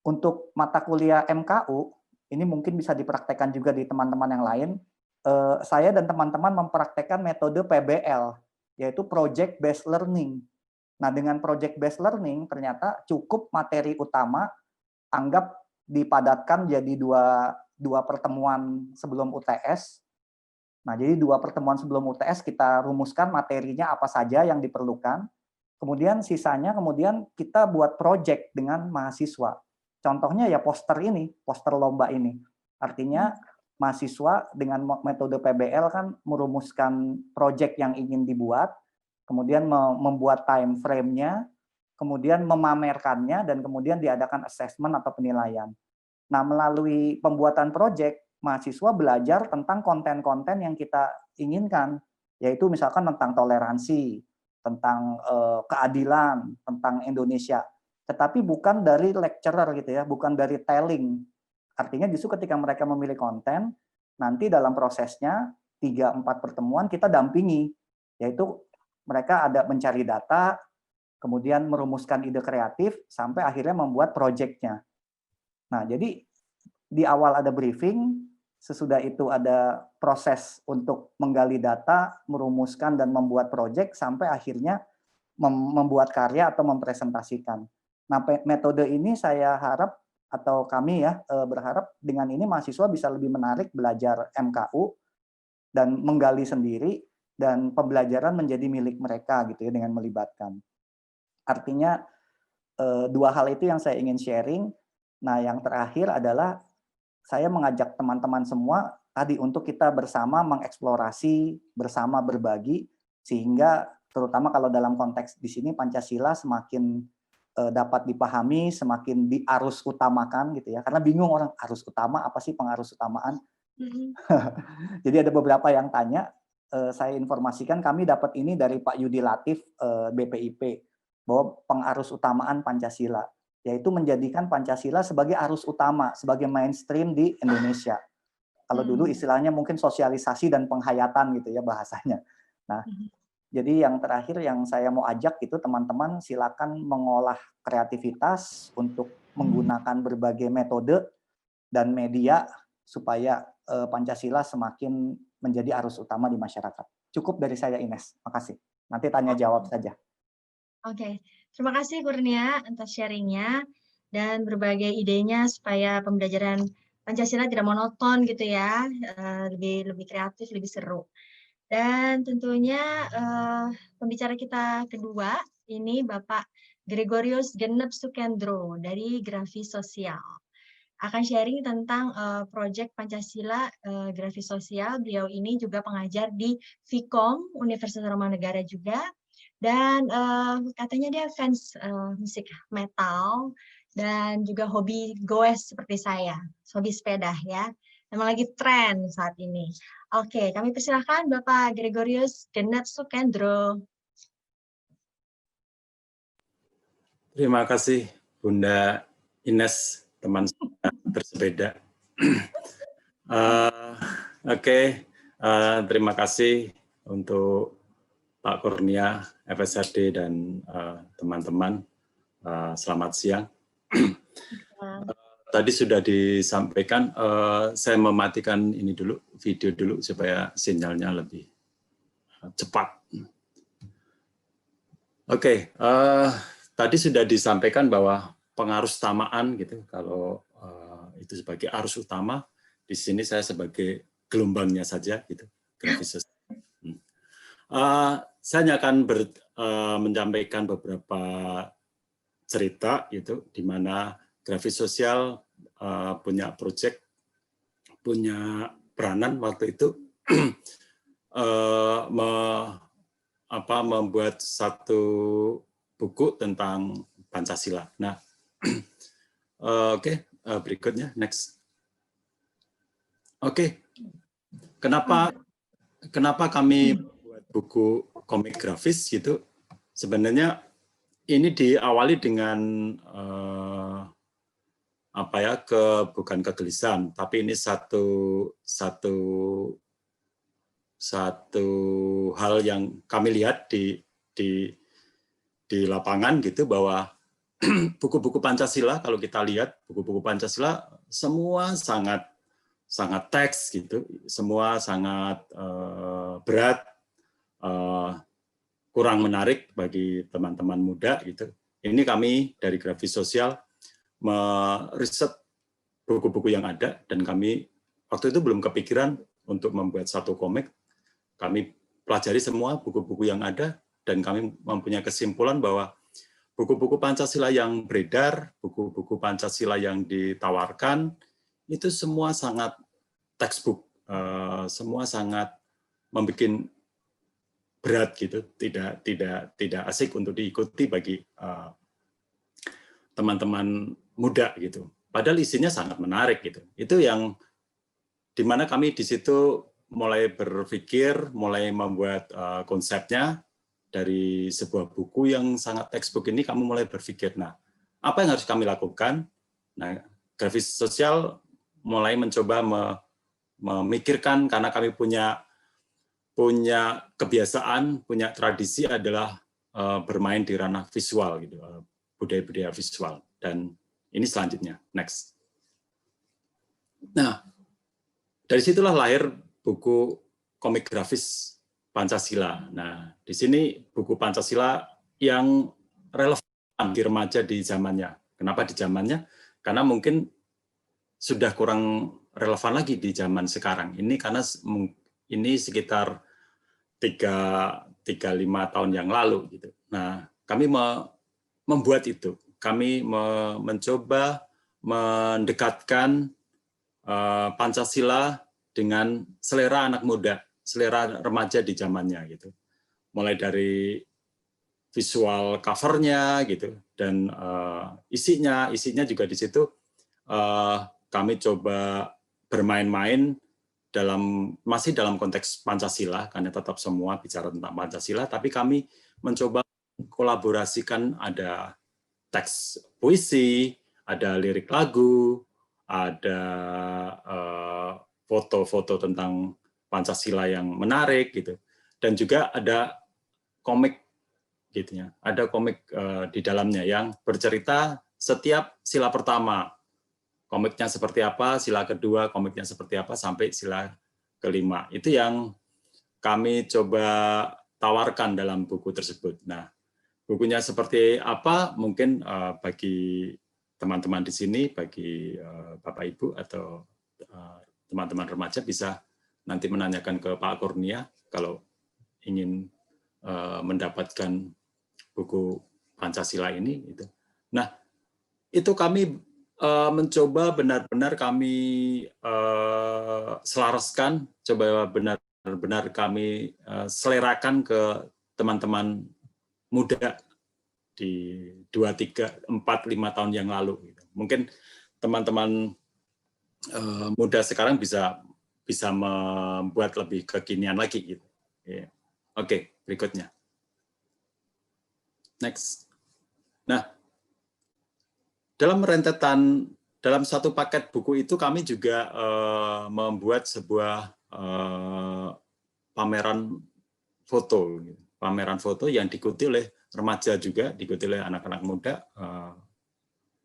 untuk mata kuliah MKU, ini mungkin bisa dipraktekkan juga di teman-teman yang lain. Saya dan teman-teman mempraktekkan metode PBL, yaitu Project Based Learning. Nah, dengan Project Based Learning ternyata cukup materi utama, anggap dipadatkan jadi dua pertemuan sebelum UTS. Nah, jadi 2 pertemuan sebelum UTS kita rumuskan materinya apa saja yang diperlukan. Kemudian sisanya kita buat project dengan mahasiswa. Contohnya ya poster lomba ini. Artinya mahasiswa dengan metode PBL kan merumuskan project yang ingin dibuat, kemudian membuat time frame-nya, kemudian memamerkannya, dan kemudian diadakan assessment atau penilaian. Nah, melalui pembuatan proyek, mahasiswa belajar tentang konten-konten yang kita inginkan, yaitu misalkan tentang toleransi, tentang keadilan, tentang Indonesia. Tetapi bukan dari lecturer gitu ya, bukan dari telling. Artinya justru ketika mereka memilih konten, nanti dalam prosesnya 3-4 pertemuan kita dampingi, yaitu mereka ada mencari data, kemudian merumuskan ide kreatif, sampai akhirnya membuat proyeknya. Nah, jadi di awal ada briefing, sesudah itu ada proses untuk menggali data, merumuskan dan membuat proyek, sampai akhirnya membuat karya atau mempresentasikan. Nah, metode ini saya harap, atau kami ya berharap dengan ini mahasiswa bisa lebih menarik belajar MKU, dan menggali sendiri, dan pembelajaran menjadi milik mereka gitu ya, dengan melibatkan. Artinya 2 hal itu yang saya ingin sharing. Nah, yang terakhir adalah saya mengajak teman-teman semua tadi untuk kita bersama mengeksplorasi, bersama berbagi, sehingga terutama kalau dalam konteks di sini Pancasila semakin dapat dipahami, semakin diarus utamakan gitu ya. Karena bingung orang, arus utama apa sih, pengarus utamaan? Jadi ada beberapa yang tanya, saya informasikan kami dapat ini dari Pak Yudi Latif BPIP, bahwa pengarus utamaan Pancasila, yaitu menjadikan Pancasila sebagai arus utama, sebagai mainstream di Indonesia. Kalau dulu istilahnya mungkin sosialisasi dan penghayatan gitu ya bahasanya. Nah, jadi yang terakhir yang saya mau ajak itu teman-teman silakan mengolah kreativitas untuk menggunakan berbagai metode dan media supaya Pancasila semakin menjadi arus utama di masyarakat. Cukup dari saya, Ines. Makasih. Nanti tanya jawab saja. Oke, terima kasih Kurnia atas sharingnya dan berbagai idenya supaya pembelajaran Pancasila tidak monoton gitu ya, lebih kreatif, lebih seru. Dan tentunya pembicara kita kedua ini Bapak Gregorius Genep Sukendro dari Grafis Sosial. Akan sharing tentang proyek Pancasila Grafis Sosial. Beliau ini juga pengajar di Vkom Universitas Tarumanegara juga. Dan katanya dia fans musik metal dan juga hobi goes seperti saya, hobi sepeda ya. Memang lagi tren saat ini. Oke, kami persilahkan Bapak Gregorius Genep Sukendro. Terima kasih Bunda Ines, teman bersepeda. Terima kasih untuk Pak Kurnia, FSHD, dan teman-teman. Selamat siang. Tadi sudah disampaikan, saya mematikan ini dulu, video dulu supaya sinyalnya lebih cepat. tadi sudah disampaikan bahwa pengarus utamaan gitu, kalau itu sebagai arus utama, di sini saya sebagai gelombangnya saja gitu, grafis sosial. Saya hanya akan menyampaikan beberapa cerita gitu, di mana grafis sosial punya proyek, punya peranan waktu itu membuat satu buku tentang Pancasila. Nah, oke, berikutnya next. Oke, kenapa kami buat buku komik grafis gitu? Sebenarnya ini diawali dengan bukan kegelisahan, tapi ini satu hal yang kami lihat di lapangan gitu, bahwa buku-buku Pancasila, kalau kita lihat buku-buku Pancasila semua sangat teks gitu, semua sangat berat, kurang menarik bagi teman-teman muda gitu. Ini kami dari grafis sosial meriset buku-buku yang ada, dan kami waktu itu belum kepikiran untuk membuat satu komik. Kami pelajari semua buku-buku yang ada, dan kami mempunyai kesimpulan bahwa buku-buku Pancasila yang beredar, buku-buku Pancasila yang ditawarkan, itu semua sangat textbook, semua sangat membuat berat gitu, tidak asik untuk diikuti bagi teman-teman muda gitu. Padahal isinya sangat menarik gitu. Itu yang dimana kami di situ mulai berpikir, mulai membuat konsepnya dari sebuah buku yang sangat textbook ini. Kami mulai berpikir, nah apa yang harus kami lakukan? Nah, grafis sosial mulai mencoba memikirkan, karena kami punya kebiasaan, punya tradisi adalah bermain di ranah visual gitu, budaya-budaya visual. Dan ini selanjutnya, next. Nah, dari situlah lahir buku komik grafis Pancasila. Nah, di sini buku Pancasila yang relevan di remaja di zamannya. Kenapa di zamannya? Karena mungkin sudah kurang relevan lagi di zaman sekarang. Ini karena ini sekitar 3-5 tahun yang lalu gitu. Nah, kami membuat itu. Kami mencoba mendekatkan Pancasila dengan selera anak muda, selera remaja di zamannya gitu. Mulai dari visual covernya gitu, dan isinya juga di situ kami coba bermain-main masih dalam konteks Pancasila, karena tetap semua bicara tentang Pancasila, tapi kami mencoba kolaborasikan, ada teks puisi, ada lirik lagu, ada foto-foto tentang Pancasila yang menarik gitu, dan juga ada komik gitu ya, ada komik di dalamnya yang bercerita setiap sila pertama, komiknya seperti apa, sila kedua komiknya seperti apa, sampai sila kelima. Itu yang kami coba tawarkan dalam buku tersebut. Nah, bukunya seperti apa, mungkin bagi teman-teman di sini, bagi Bapak Ibu atau teman-teman remaja bisa nanti menanyakan ke Pak Kurnia kalau ingin mendapatkan buku Pancasila ini. Gitu. Nah, itu kami mencoba benar-benar kami selaraskan, coba benar-benar kami selerakan ke teman-teman muda di 2, 3, 4, 5 tahun yang lalu. Mungkin teman-teman muda sekarang bisa membuat lebih kekinian lagi. Gitu. Oke, berikutnya. Next. Nah, dalam satu paket buku itu kami juga membuat sebuah pameran foto. Pameran foto yang diikuti oleh remaja juga, diikuti oleh anak-anak muda,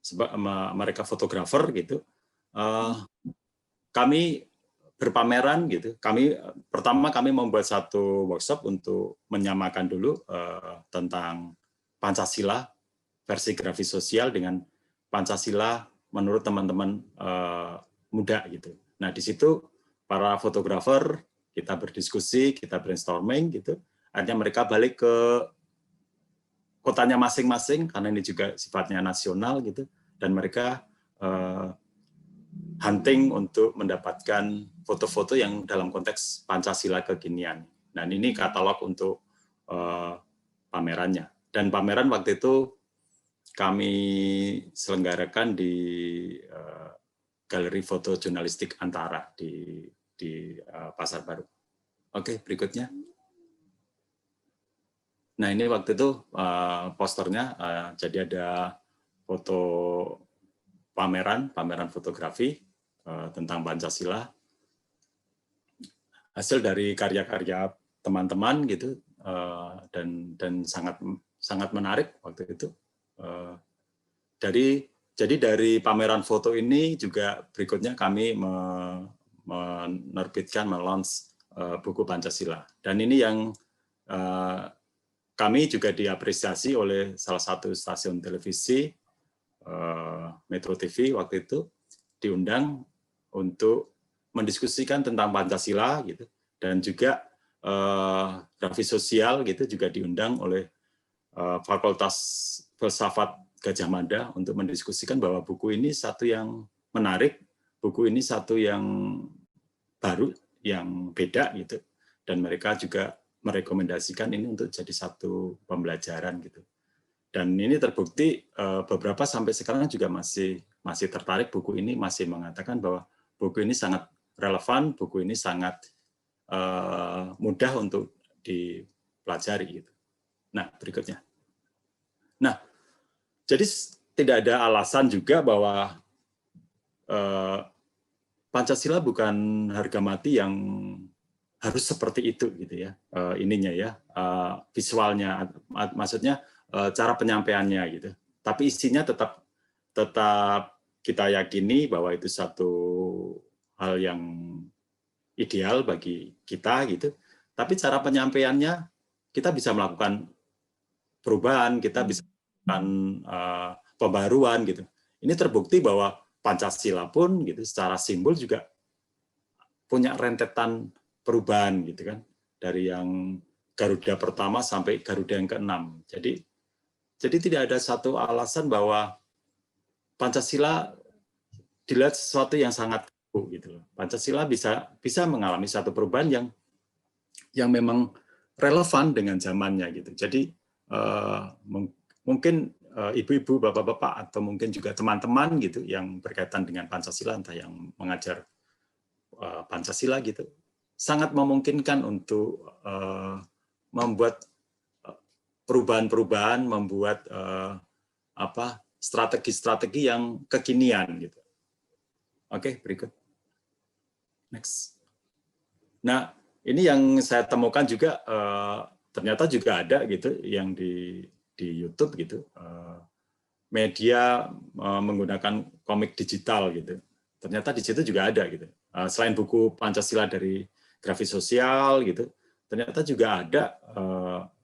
sebab mereka fotografer gitu. Kami berpameran gitu. Pertama kami membuat satu workshop untuk menyamakan dulu tentang Pancasila versi grafis sosial dengan Pancasila menurut teman-teman muda gitu. Nah, di situ para fotografer kita berdiskusi, kita brainstorming gitu. Akhirnya mereka balik ke kotanya masing-masing karena ini juga sifatnya nasional gitu, dan mereka hunting untuk mendapatkan foto-foto yang dalam konteks Pancasila kekinian. Dan ini katalog untuk pamerannya. Dan pameran waktu itu kami selenggarakan di Galeri Foto Jurnalistik Antara di Pasar Baru. Oke, berikutnya. Nah, ini waktu itu posternya, jadi ada foto pameran fotografi tentang Pancasila, hasil dari karya-karya teman-teman gitu, dan sangat menarik waktu itu. Jadi dari pameran foto ini juga berikutnya kami menerbitkan, melaunch buku Pancasila. Dan ini yang kami juga diapresiasi oleh salah satu stasiun televisi, Metro TV waktu itu, diundang untuk mendiskusikan tentang Pancasila gitu, dan juga grafis sosial gitu juga diundang oleh Fakultas Filsafat Gadjah Mada untuk mendiskusikan bahwa buku ini satu yang menarik, buku ini satu yang baru, yang beda gitu, dan mereka juga merekomendasikan ini untuk jadi satu pembelajaran gitu. Dan ini terbukti beberapa sampai sekarang juga masih tertarik buku ini, masih mengatakan bahwa buku ini sangat relevan, buku ini sangat mudah untuk dipelajari gitu. Nah, berikutnya. Nah, jadi tidak ada alasan juga bahwa Pancasila bukan harga mati yang harus seperti itu gitu ya, ininya ya, visualnya, maksudnya cara penyampaiannya gitu. Tapi isinya tetap kita yakini bahwa itu satu hal yang ideal bagi kita gitu. Tapi cara penyampaiannya kita bisa melakukan perubahan, kita bisa melakukan pembaruan gitu. Ini terbukti bahwa Pancasila pun gitu secara simbol juga punya rentetan perubahan gitu kan, dari yang Garuda pertama sampai Garuda yang ke-6. Jadi tidak ada satu alasan bahwa Pancasila dilihat sesuatu yang sangat gitu. Pancasila bisa mengalami satu perubahan yang memang relevan dengan zamannya gitu. Jadi mungkin ibu-ibu, bapak-bapak, atau mungkin juga teman-teman gitu yang berkaitan dengan Pancasila, entah yang mengajar Pancasila gitu, sangat memungkinkan untuk membuat perubahan-perubahan, membuat strategi-strategi yang kekinian gitu. Oke, berikut. Next. Nah, ini yang saya temukan juga ternyata juga ada gitu yang di YouTube gitu, media menggunakan komik digital gitu. Ternyata di situ juga ada gitu. Selain buku Pancasila dari grafis sosial gitu, ternyata juga ada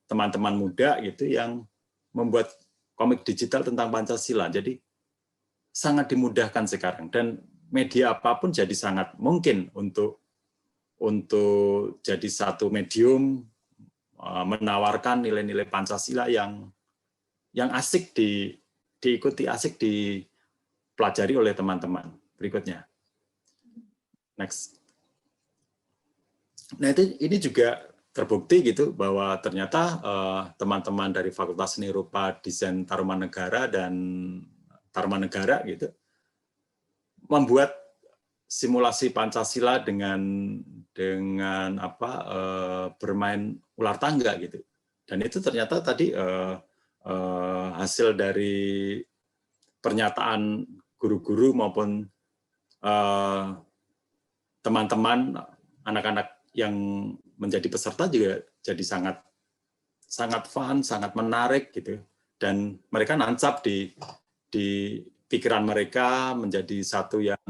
teman-teman muda gitu yang membuat komik digital tentang Pancasila. Jadi sangat dimudahkan sekarang, dan media apapun jadi sangat mungkin untuk jadi satu medium menawarkan nilai-nilai Pancasila yang asik diikuti, asik dipelajari oleh teman-teman. Berikutnya. Next. Nah, ini juga terbukti gitu bahwa ternyata teman-teman dari Fakultas Seni Rupa Desain Tarumanegara dan Tarumanegara gitu membuat simulasi Pancasila dengan bermain ular tangga gitu. Dan itu ternyata tadi hasil dari pernyataan guru-guru maupun teman-teman anak-anak yang menjadi peserta juga jadi sangat fun, sangat menarik gitu, dan mereka nancap di pikiran mereka menjadi satu yang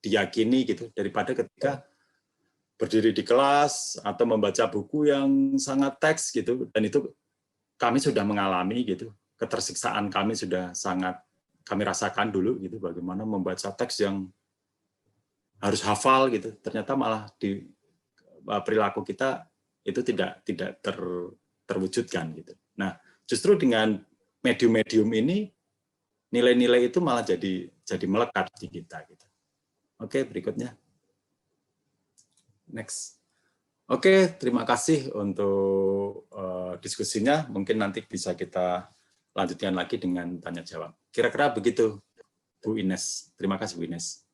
diyakini gitu, daripada ketika berdiri di kelas atau membaca buku yang sangat teks gitu. Dan itu kami sudah mengalami gitu, ketersiksaan kami sudah sangat kami rasakan dulu gitu, bagaimana membaca teks yang harus hafal gitu, ternyata malah di perilaku kita itu tidak terwujudkan gitu. Nah, justru dengan medium-medium ini nilai-nilai itu malah jadi melekat di kita gitu. Oke, berikutnya. Next. Oke, terima kasih untuk diskusinya. Mungkin nanti bisa kita lanjutkan lagi dengan tanya jawab. Kira-kira begitu, Bu Ines. Terima kasih, Bu Ines.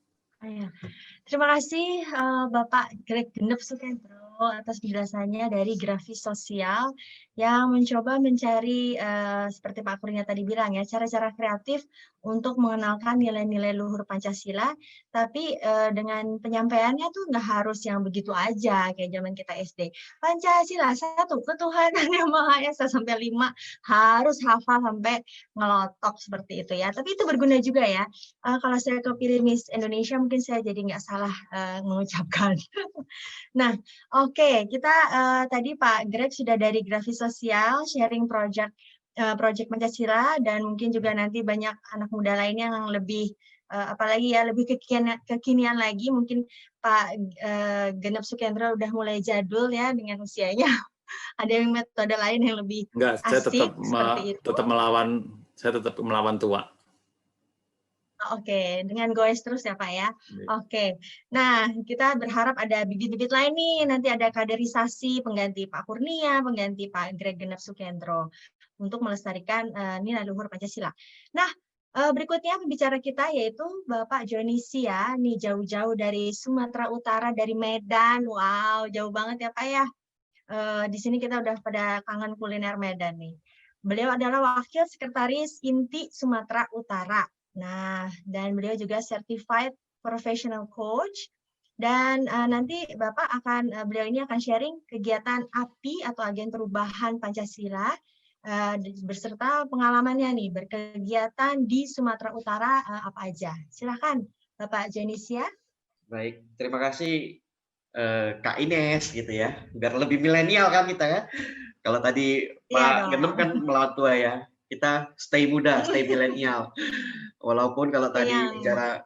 Terima kasih Bapak Greg Genep Sukendro atas penjelasannya dari grafis sosial yang mencoba mencari seperti Pak Kurnia tadi bilang ya, cara-cara kreatif untuk mengenalkan nilai-nilai luhur Pancasila, tapi dengan penyampaiannya tuh nggak harus yang begitu aja kayak zaman kita SD. Pancasila satu, ketuhanan yang Maha Esa sampai 5 harus hafal sampai ngelotok seperti itu ya. Tapi itu berguna juga ya. Kalau saya kepilih Miss Indonesia mungkin saya jadi nggak salah mengucapkan. Nah, oke, kita tadi Pak Greg sudah dari grafis sosial sharing project Pancasila, dan mungkin juga nanti banyak anak muda lainnya yang lebih apalagi ya lebih kekinian lagi. Mungkin Pak Genep Sukendro udah mulai jadul ya dengan usianya. Ada yang metode lain yang lebih asik seperti itu. Saya tetap melawan tua. Oke, dengan goes terus ya Pak ya. Oke, nah kita berharap ada bibit-bibit lain nih, nanti ada kaderisasi pengganti Pak Kurnia, pengganti Pak Greg Genep Sukendro untuk melestarikan nilai luhur Pancasila. Nah, berikutnya pembicara kita yaitu Bapak Jonisi ya, nih jauh-jauh dari Sumatera Utara, dari Medan. Wow, jauh banget ya Pak ya. Di sini kita udah pada kangen kuliner Medan nih. Beliau adalah Wakil Sekretaris Inti Sumatera Utara. Nah, dan beliau juga Certified Professional Coach. Dan nanti beliau ini akan sharing kegiatan API atau Agen Perubahan Pancasila beserta pengalamannya nih berkegiatan di Sumatera Utara apa aja. Silakan Bapak Jonisia. Baik, terima kasih Kak Ines gitu ya. Biar lebih milenial kan kita ya. Kalau tadi Pak Genep kan melawan tua ya. Kita stay muda, stay milenial. Walaupun kalau tadi bicara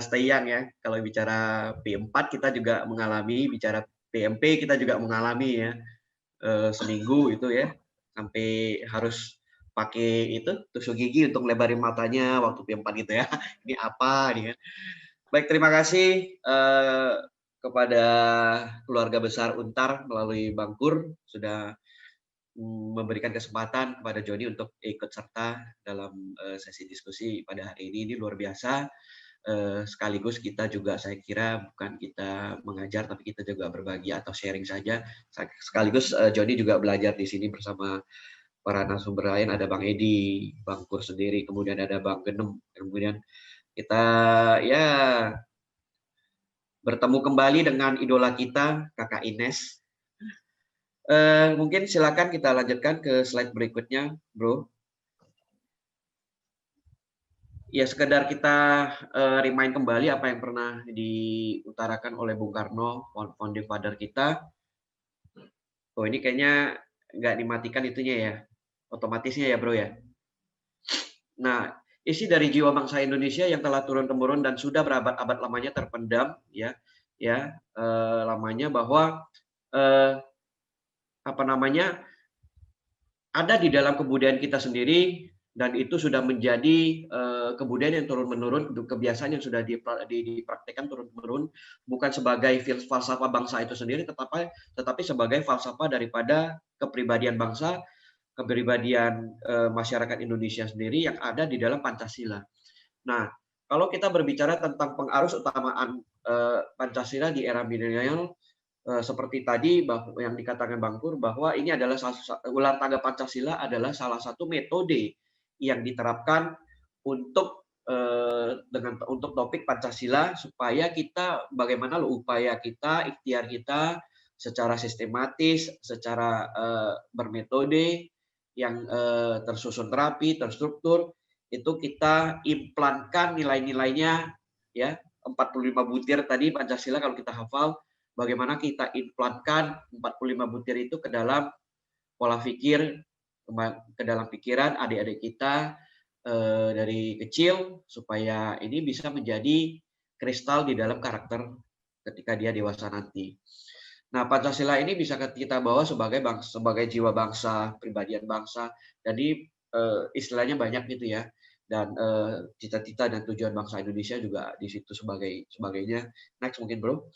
stay young ya, kalau bicara P4 kita juga mengalami, bicara PMP kita juga mengalami ya, seminggu itu ya, sampai harus pakai itu tusuk gigi untuk lebarin matanya waktu P4 gitu ya. Ini apa nih kan? Baik, terima kasih kepada keluarga besar Untar melalui Bangkur sudah memberikan kesempatan kepada Joni untuk ikut serta dalam sesi diskusi pada hari ini luar biasa. Sekaligus kita juga saya kira bukan kita mengajar tapi kita juga berbagi atau sharing saja. Sekaligus Joni juga belajar di sini bersama para narasumber lain, ada Bang Edi, Bang Kur sendiri, kemudian ada Bang Genem, kemudian kita ya bertemu kembali dengan idola kita Kakak Ines. Mungkin silakan kita lanjutkan ke slide berikutnya, Bro. Ya, sekedar kita remind kembali apa yang pernah diutarakan oleh Bung Karno, founding father kita. Oh, ini kayaknya nggak dimatikan itunya ya, otomatisnya ya, Bro ya. Nah, isi dari jiwa bangsa Indonesia yang telah turun-temurun dan sudah berabad-abad lamanya terpendam, lamanya bahwa ada di dalam kebudayaan kita sendiri, dan itu sudah menjadi kebudayaan yang turun-menurun, kebiasaan yang sudah dipraktekkan turun-menurun, bukan sebagai falsafah bangsa itu sendiri, tetapi sebagai falsafah daripada kepribadian bangsa, kepribadian masyarakat Indonesia sendiri yang ada di dalam Pancasila. Nah, kalau kita berbicara tentang pengarus utamaan Pancasila di era milenial, seperti tadi yang dikatakan Bang Pur, bahwa ini adalah ular tangga Pancasila adalah salah satu metode yang diterapkan untuk topik Pancasila, supaya kita bagaimana upaya kita, ikhtiar kita secara sistematis, secara bermetode yang tersusun rapi, terstruktur, itu kita implankan nilai-nilainya ya, 45 butir tadi Pancasila kalau kita hafal, bagaimana kita implankan 45 butir itu ke dalam pola pikir ke dalam pikiran adik-adik kita dari kecil supaya ini bisa menjadi kristal di dalam karakter ketika dia dewasa nanti. Nah, Pancasila ini bisa kita bawa sebagai sebagai jiwa bangsa, pribadian bangsa. Jadi istilahnya banyak gitu ya. Dan cita-cita dan tujuan bangsa Indonesia juga di situ sebagainya. Next mungkin, Bro.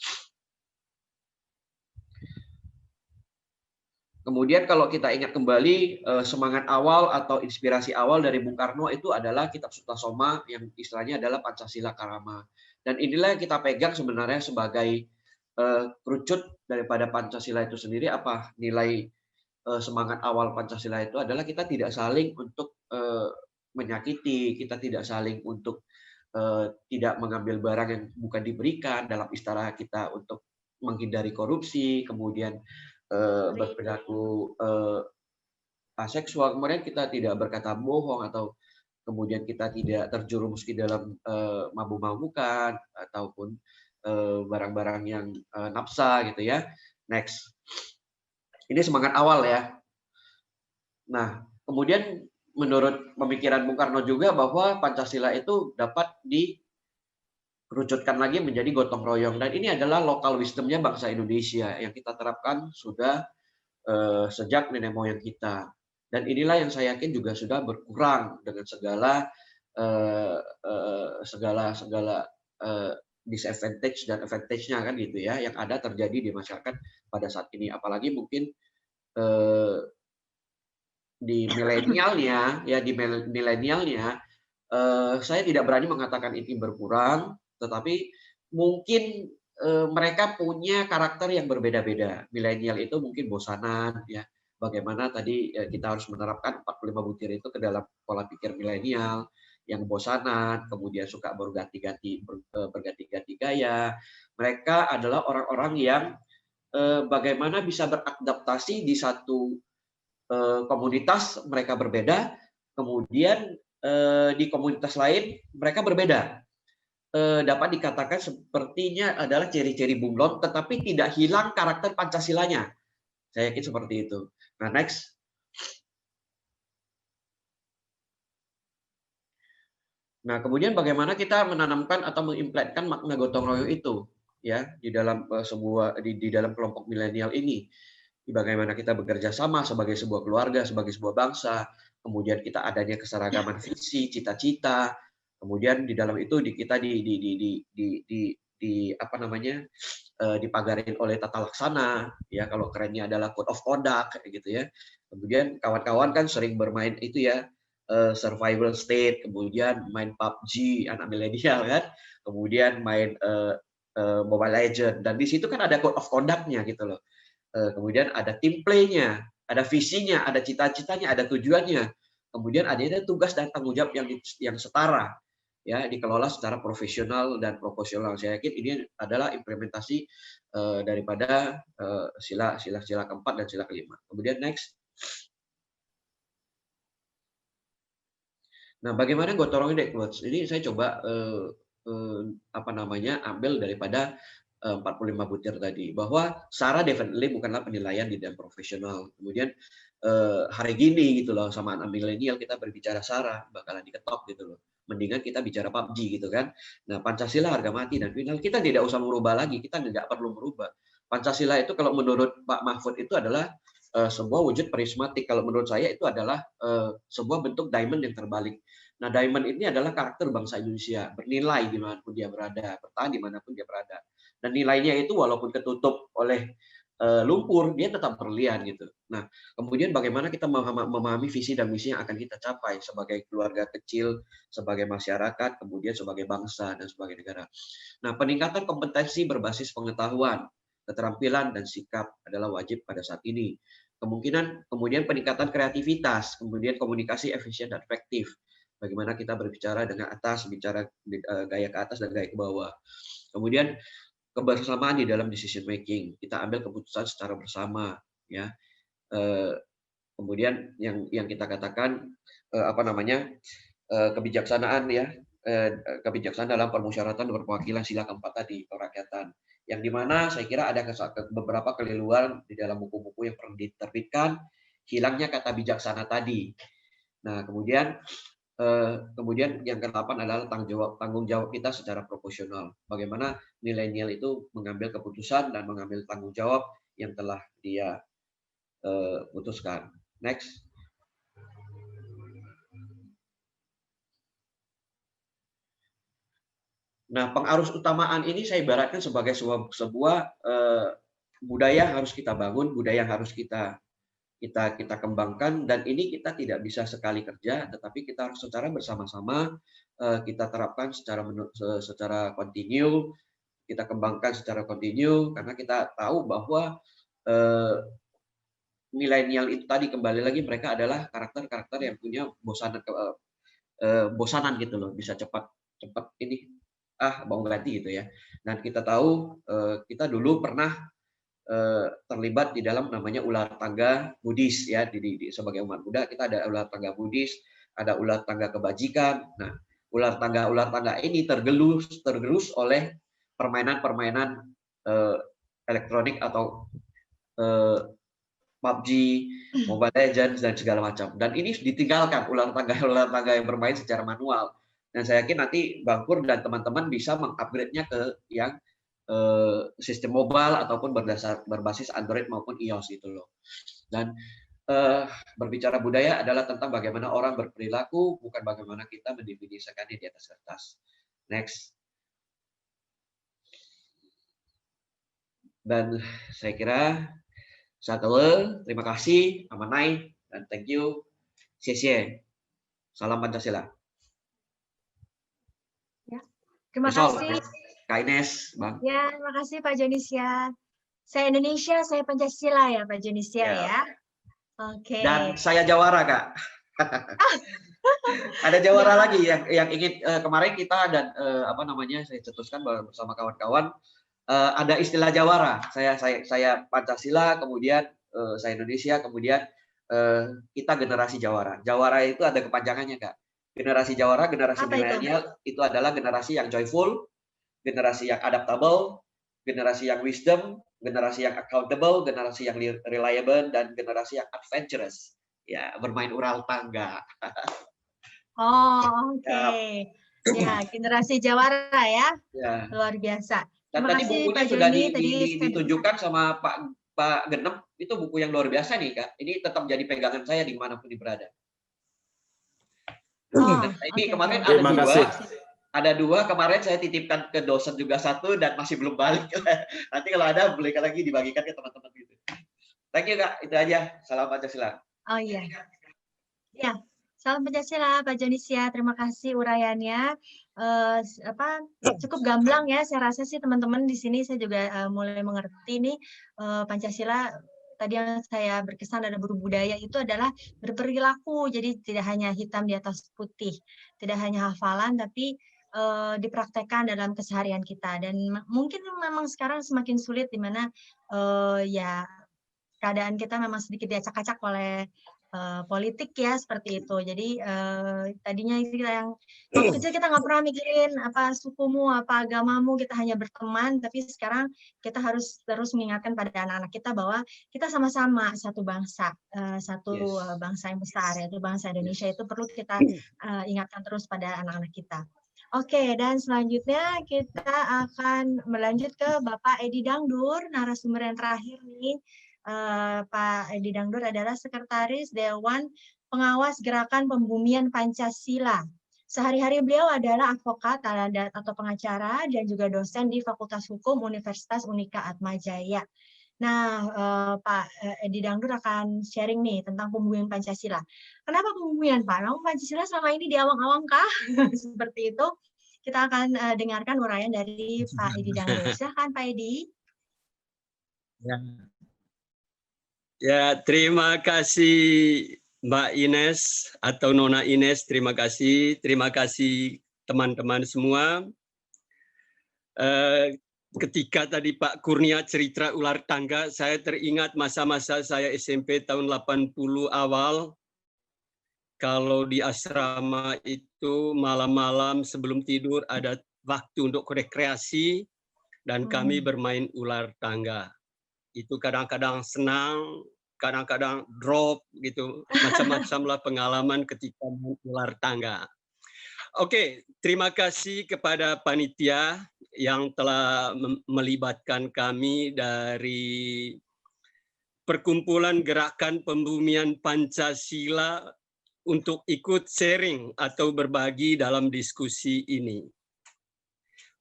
Kemudian kalau kita ingat kembali semangat awal atau inspirasi awal dari Bung Karno itu adalah Kitab Sutasoma yang istilahnya adalah Pancasila Karama. Dan inilah yang kita pegang sebenarnya sebagai kerucut daripada Pancasila itu sendiri. Apa nilai semangat awal Pancasila itu adalah kita tidak saling untuk menyakiti, kita tidak saling untuk tidak mengambil barang yang bukan diberikan, dalam istilah kita untuk menghindari korupsi, kemudian berperilaku aseksual, kemudian kita tidak berkata bohong, atau kemudian kita tidak terjerumus di dalam mabuk-mabukan ataupun barang-barang yang nafsa gitu ya. Next, ini semangat awal ya. Nah, kemudian menurut pemikiran Bung Karno juga bahwa Pancasila itu dapat dikerucutkan lagi menjadi gotong royong, dan ini adalah local wisdomnya bangsa Indonesia yang kita terapkan sudah sejak nenek moyang kita, dan inilah yang saya yakin juga sudah berkurang dengan segala disadvantage dan advantage-nya kan gitu ya yang ada terjadi di masyarakat pada saat ini, apalagi mungkin di milenialnya saya tidak berani mengatakan ini berkurang, tetapi mungkin mereka punya karakter yang berbeda-beda. Milenial itu mungkin bosanan ya. Bagaimana tadi kita harus menerapkan 45 butir itu ke dalam pola pikir milenial yang bosanan, kemudian suka berganti-ganti gaya. Mereka adalah orang-orang yang bagaimana bisa beradaptasi di satu komunitas mereka berbeda, kemudian di komunitas lain mereka berbeda. Dapat dikatakan sepertinya adalah ciri-ciri bunglon, tetapi tidak hilang karakter Pancasilanya. Saya yakin seperti itu. Nah, next. Nah, kemudian bagaimana kita menanamkan atau mengimplementkan makna gotong royong itu ya di dalam di dalam kelompok milenial ini. Bagaimana kita bekerja sama sebagai sebuah keluarga, sebagai sebuah bangsa, kemudian kita adanya keseragaman visi, cita-cita, kemudian di dalam itu kita dipagarin oleh tata laksana, ya kalau kerennya adalah code of conduct gitu ya. Kemudian kawan-kawan kan sering bermain itu ya survival state, kemudian main PUBG anak milenial kan, kemudian main Mobile Legend, dan di situ kan ada code of conduct-nya gitu loh. Kemudian ada team play-nya, ada visinya, ada cita-citanya, ada tujuannya. Kemudian ada tugas dan tanggung jawab yang setara, ya dikelola secara profesional dan proporsional. Saya yakin ini adalah implementasi daripada sila keempat dan sila kelima. Kemudian next. Nah, bagaimana gotong royong Deckwords? Ini saya coba ambil daripada 45 butir tadi, bahwa SARA definitely bukanlah penilaian di dalam profesional. Kemudian hari gini gitu loh, sama anak milenial kita berbicara SARA bakalan diketok gitu loh. Mendingan kita bicara PUBG gitu kan. Nah, Pancasila harga mati dan final, kita tidak usah merubah lagi, kita tidak perlu merubah. Pancasila itu kalau menurut Pak Mahfud itu adalah sebuah wujud prismatik. Kalau menurut saya itu adalah sebuah bentuk diamond yang terbalik. Nah, diamond ini adalah karakter bangsa Indonesia, bernilai dimanapun dia berada, bertahan dimanapun dia berada. Dan nilainya itu walaupun ketutup oleh lumpur, dia tetap berlian gitu. Nah, kemudian bagaimana kita memahami visi dan misi yang akan kita capai sebagai keluarga kecil, sebagai masyarakat, kemudian sebagai bangsa dan sebagai negara. Nah, peningkatan kompetensi berbasis pengetahuan, keterampilan dan sikap adalah wajib pada saat ini. Kemudian peningkatan kreativitas, kemudian komunikasi efisien dan efektif. Bagaimana kita berbicara dengan atas, bicara gaya ke atas dan gaya ke bawah. Kemudian kebersamaan di dalam decision making, kita ambil keputusan secara bersama, ya. Kemudian yang kita katakan kebijaksanaan, ya, kebijaksanaan dalam permusyawaratan berperwakilan sila keempat tadi, kerakyatan, yang dimana saya kira ada beberapa keliruan di dalam buku-buku yang pernah diterbitkan, hilangnya kata bijaksana tadi. Nah, kemudian yang ke-8 adalah tanggung jawab kita secara proporsional. Bagaimana milenial itu mengambil keputusan dan mengambil tanggung jawab yang telah dia putuskan. Next. Nah, pengarus utamaan ini saya ibaratkan sebagai sebuah budaya yang harus kita bangun, budaya yang harus kita kembangkan, dan ini kita tidak bisa sekali kerja, tetapi kita harus secara bersama-sama kita terapkan secara kontinu, kita kembangkan secara kontinu, karena kita tahu bahwa milenial itu tadi kembali lagi mereka adalah karakter-karakter yang punya bosanan gitu loh, bisa cepat ini mau ganti gitu ya. Dan kita tahu kita dulu pernah terlibat di dalam namanya ular tangga Buddhis ya, sebagai umat Buddha kita ada ular tangga Buddhis, ada ular tangga kebajikan. Nah, ular tangga ini tergerus oleh permainan elektronik atau PUBG, Mobile Legends dan segala macam. Dan ini ditinggalkan ular tangga yang bermain secara manual. Dan saya yakin nanti Bang Pur dan teman-teman bisa mengupgrade-nya ke yang sistem mobile ataupun berbasis Android maupun iOS gitu loh. Dan berbicara budaya adalah tentang bagaimana orang berperilaku, bukan bagaimana kita mendefinisikannya di atas kertas. Next. Dan saya kira terima kasih, amanai, dan thank you. Xie. Salam Pancasila. Ya, terima kasih. Kak Ines, Bang. Ya, terima kasih Pak Jonisya. Saya Indonesia, saya Pancasila ya Pak Jonisya ya. Oke. Dan saya Jawara, Kak. Ada Jawara lagi yang ingin kemarin kita dan saya cetuskan bersama kawan-kawan ada istilah Jawara. Saya Pancasila, kemudian saya Indonesia, kemudian kita generasi Jawara. Jawara itu ada kepanjangannya, Kak. Generasi Jawara, generasi milenial itu adalah generasi yang joyful, generasi yang adaptable, generasi yang wisdom, generasi yang accountable, generasi yang reliable, dan generasi yang adventurous. Ya, bermain ural tangga. Oh, oke. Ya, generasi Jawara ya. Luar biasa. Dan tadi bukunya sudah ditunjukkan sama Pak Genem, itu buku yang luar biasa nih, Kak. Ini tetap jadi pegangan saya dimanapun berada. Ini kemarin ada dua, kemarin saya titipkan ke dosen juga satu dan masih belum balik. Nanti kalau ada boleh lagi dibagikan ke teman-teman gitu. Thank you, Kak. Itu aja. Salam Pancasila. Oh iya. Ya, salam Pancasila Pak Jonisya. Terima kasih uraiannya. Cukup gamblang ya. Saya rasa sih teman-teman di sini saya juga mulai mengerti nih Pancasila. Tadi yang saya berkesan ada berbudaya itu adalah berperilaku. Jadi tidak hanya hitam di atas putih, tidak hanya hafalan, tapi dipraktekkan dalam keseharian kita. Dan mungkin memang sekarang semakin sulit di mana ya keadaan kita memang sedikit diacak-acak oleh politik ya, seperti itu. Jadi tadinya kita yang waktu kecil kita nggak pernah mikirin apa sukumu, apa agamamu, kita hanya berteman. Tapi sekarang kita harus terus mengingatkan pada anak-anak kita bahwa kita sama-sama satu bangsa, bangsa yang besar, yaitu bangsa Indonesia. Itu perlu kita ingatkan terus pada anak-anak kita. Oke, dan selanjutnya kita akan melanjut ke Bapak Edi Dangdur, narasumber yang terakhir nih. Pak Edi Dangdur adalah Sekretaris Dewan Pengawas Gerakan Pembumian Pancasila. Sehari-hari beliau adalah advokat atau pengacara dan juga dosen di Fakultas Hukum Universitas Unika Atmajaya. Nah, Pak Edi Dangdur akan sharing nih tentang pembumian Pancasila. Kenapa pembumian, Pak? Memang Pancasila selama ini diawang-awang kah? Seperti itu. Kita akan dengarkan uraian dari Pak Edi Dangdur. Silakan Pak Edi. Ya, terima kasih Mbak Ines atau Nona Ines. Terima kasih teman-teman semua. Ketika tadi Pak Kurnia cerita ular tangga, saya teringat masa-masa saya SMP tahun 80 awal. Kalau di asrama itu malam-malam sebelum tidur ada waktu untuk rekreasi dan kami bermain ular tangga. Itu kadang-kadang senang, kadang-kadang drop gitu, macam-macam lah pengalaman ketika ular tangga. Oke, terima kasih kepada panitia yang telah melibatkan kami dari Perkumpulan Gerakan Pembumian Pancasila untuk ikut sharing atau berbagi dalam diskusi ini.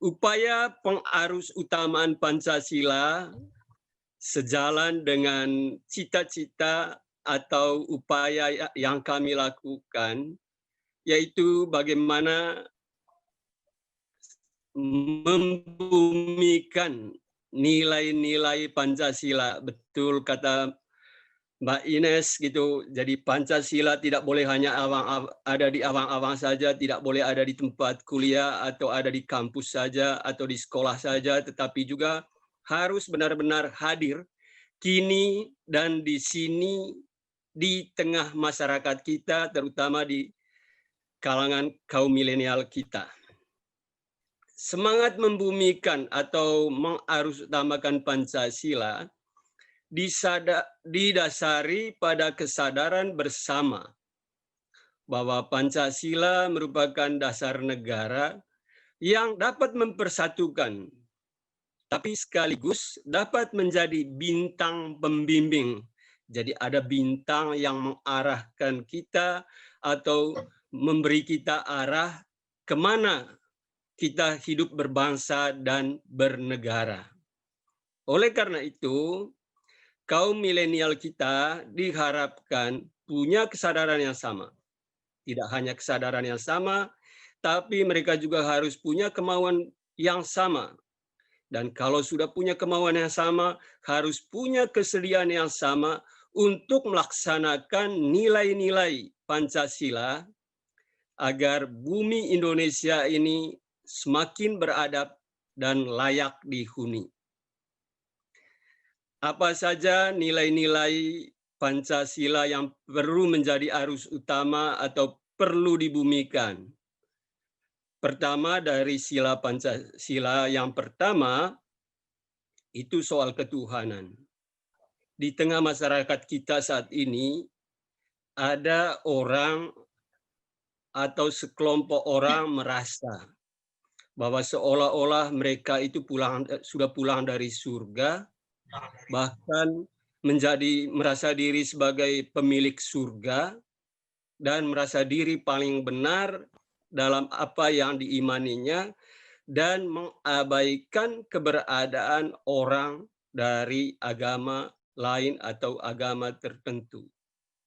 Upaya pengarus utamaan Pancasila sejalan dengan cita-cita atau upaya yang kami lakukan, yaitu bagaimana membumikan nilai-nilai Pancasila. Betul kata Mbak Ines gitu. Jadi Pancasila tidak boleh hanya ada di awang-awang saja, tidak boleh ada di tempat kuliah atau ada di kampus saja atau di sekolah saja, tetapi juga harus benar-benar hadir kini dan di sini di tengah masyarakat kita, terutama di kalangan kaum milenial kita. Semangat membumikan atau mengarusutamakan Pancasila didasari pada kesadaran bersama bahwa Pancasila merupakan dasar negara yang dapat mempersatukan, tapi sekaligus dapat menjadi bintang pembimbing. Jadi ada bintang yang mengarahkan kita atau memberi kita arah kemana kita hidup berbangsa dan bernegara. Oleh karena itu, kaum milenial kita diharapkan punya kesadaran yang sama. Tidak hanya kesadaran yang sama, tapi mereka juga harus punya kemauan yang sama. Dan kalau sudah punya kemauan yang sama, harus punya kesediaan yang sama untuk melaksanakan nilai-nilai Pancasila agar bumi Indonesia ini semakin beradab dan layak dihuni. Apa saja nilai-nilai Pancasila yang perlu menjadi arus utama atau perlu dibumikan? Pertama, dari sila Pancasila yang pertama itu soal ketuhanan. Di tengah masyarakat kita saat ini ada orang atau sekelompok orang merasa bahwa seolah-olah mereka itu sudah pulang dari surga, bahkan merasa diri sebagai pemilik surga dan merasa diri paling benar dalam apa yang diimaninya dan mengabaikan keberadaan orang dari agama lain atau agama tertentu.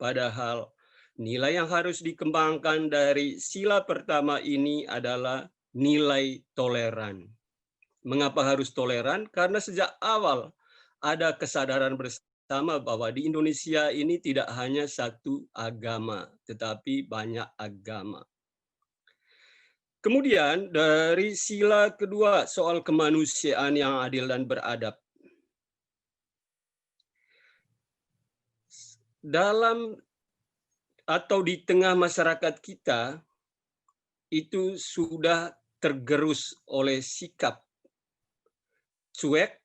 Padahal nilai yang harus dikembangkan dari sila pertama ini adalah nilai toleran. Mengapa harus toleran? Karena sejak awal ada kesadaran bersama bahwa di Indonesia ini tidak hanya satu agama, tetapi banyak agama. Kemudian dari sila kedua soal kemanusiaan yang adil dan beradab. Dalam atau di tengah masyarakat kita itu sudah tergerus oleh sikap cuek,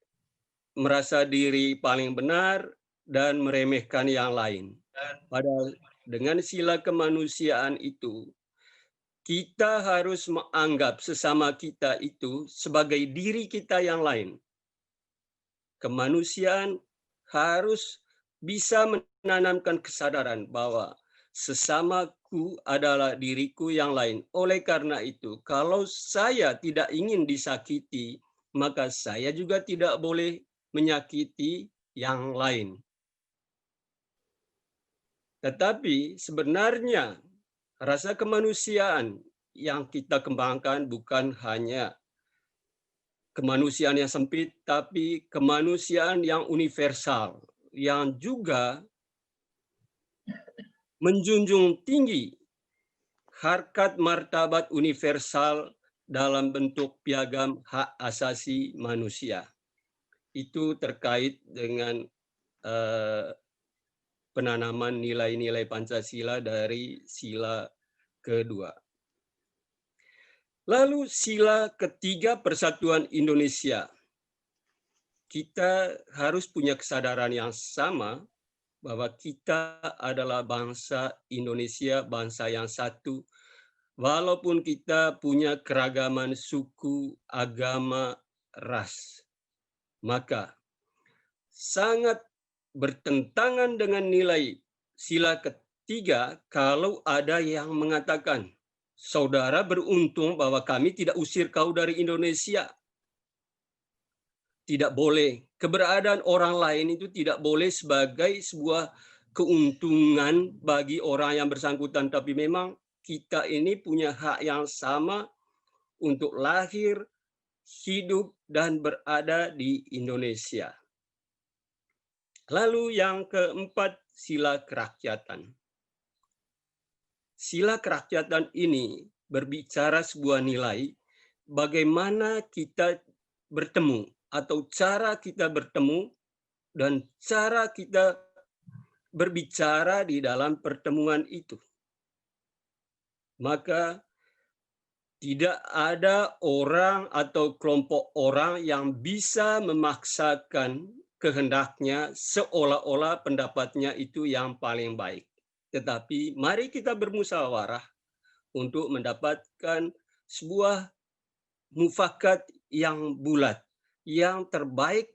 merasa diri paling benar, dan meremehkan yang lain. Padahal dengan sila kemanusiaan itu, kita harus menganggap sesama kita itu sebagai diri kita yang lain. Kemanusiaan harus bisa menanamkan kesadaran bahwa sesamaku adalah diriku yang lain. Oleh karena itu, kalau saya tidak ingin disakiti, maka saya juga tidak boleh menyakiti yang lain. Tetapi sebenarnya rasa kemanusiaan yang kita kembangkan bukan hanya kemanusiaan yang sempit, tapi kemanusiaan yang universal, yang juga menjunjung tinggi harkat martabat universal dalam bentuk piagam hak asasi manusia. Itu terkait dengan penanaman nilai-nilai Pancasila dari sila kedua. Lalu sila ketiga, persatuan Indonesia. Kita harus punya kesadaran yang sama bahwa kita adalah bangsa Indonesia, bangsa yang satu, walaupun kita punya keragaman suku, agama, ras. Maka sangat bertentangan dengan nilai sila ketiga kalau ada yang mengatakan, saudara beruntung bahwa kami tidak usir kau dari Indonesia. Tidak boleh. Keberadaan orang lain itu tidak boleh sebagai sebuah keuntungan bagi orang yang bersangkutan. Tapi memang kita ini punya hak yang sama untuk lahir, hidup, dan berada di Indonesia. Lalu yang keempat, sila kerakyatan. Sila kerakyatan ini berbicara sebuah nilai bagaimana kita bertemu atau cara kita bertemu dan cara kita berbicara di dalam pertemuan itu. Maka tidak ada orang atau kelompok orang yang bisa memaksakan kehendaknya seolah-olah pendapatnya itu yang paling baik. Tetapi mari kita bermusyawarah untuk mendapatkan sebuah mufakat yang bulat, yang terbaik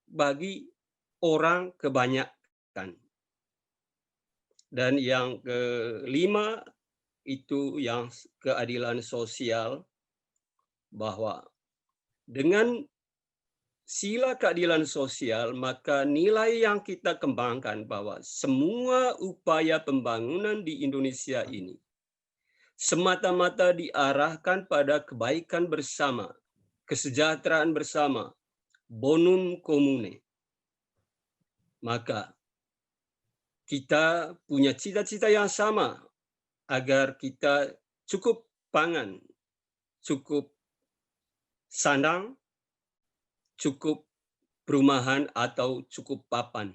bagi orang kebanyakan. Dan yang kelima itu yang keadilan sosial, bahwa dengan sila keadilan sosial maka nilai yang kita kembangkan bahwa semua upaya pembangunan di Indonesia ini semata-mata diarahkan pada kebaikan bersama, kesejahteraan bersama, bonum comune. Maka kita punya cita-cita yang sama agar kita cukup pangan, cukup sandang, cukup perumahan atau cukup papan.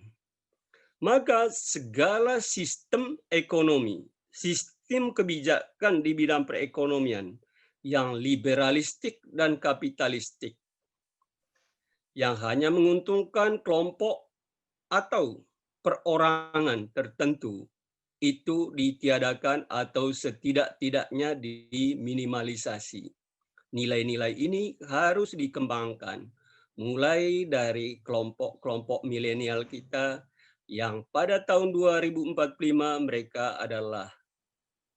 Maka segala sistem ekonomi, sistem kebijakan di bidang perekonomian yang liberalistik dan kapitalistik, yang hanya menguntungkan kelompok atau perorangan tertentu, itu ditiadakan atau setidak-tidaknya diminimalisasi. Nilai-nilai ini harus dikembangkan, mulai dari kelompok-kelompok milenial kita yang pada tahun 2045 mereka adalah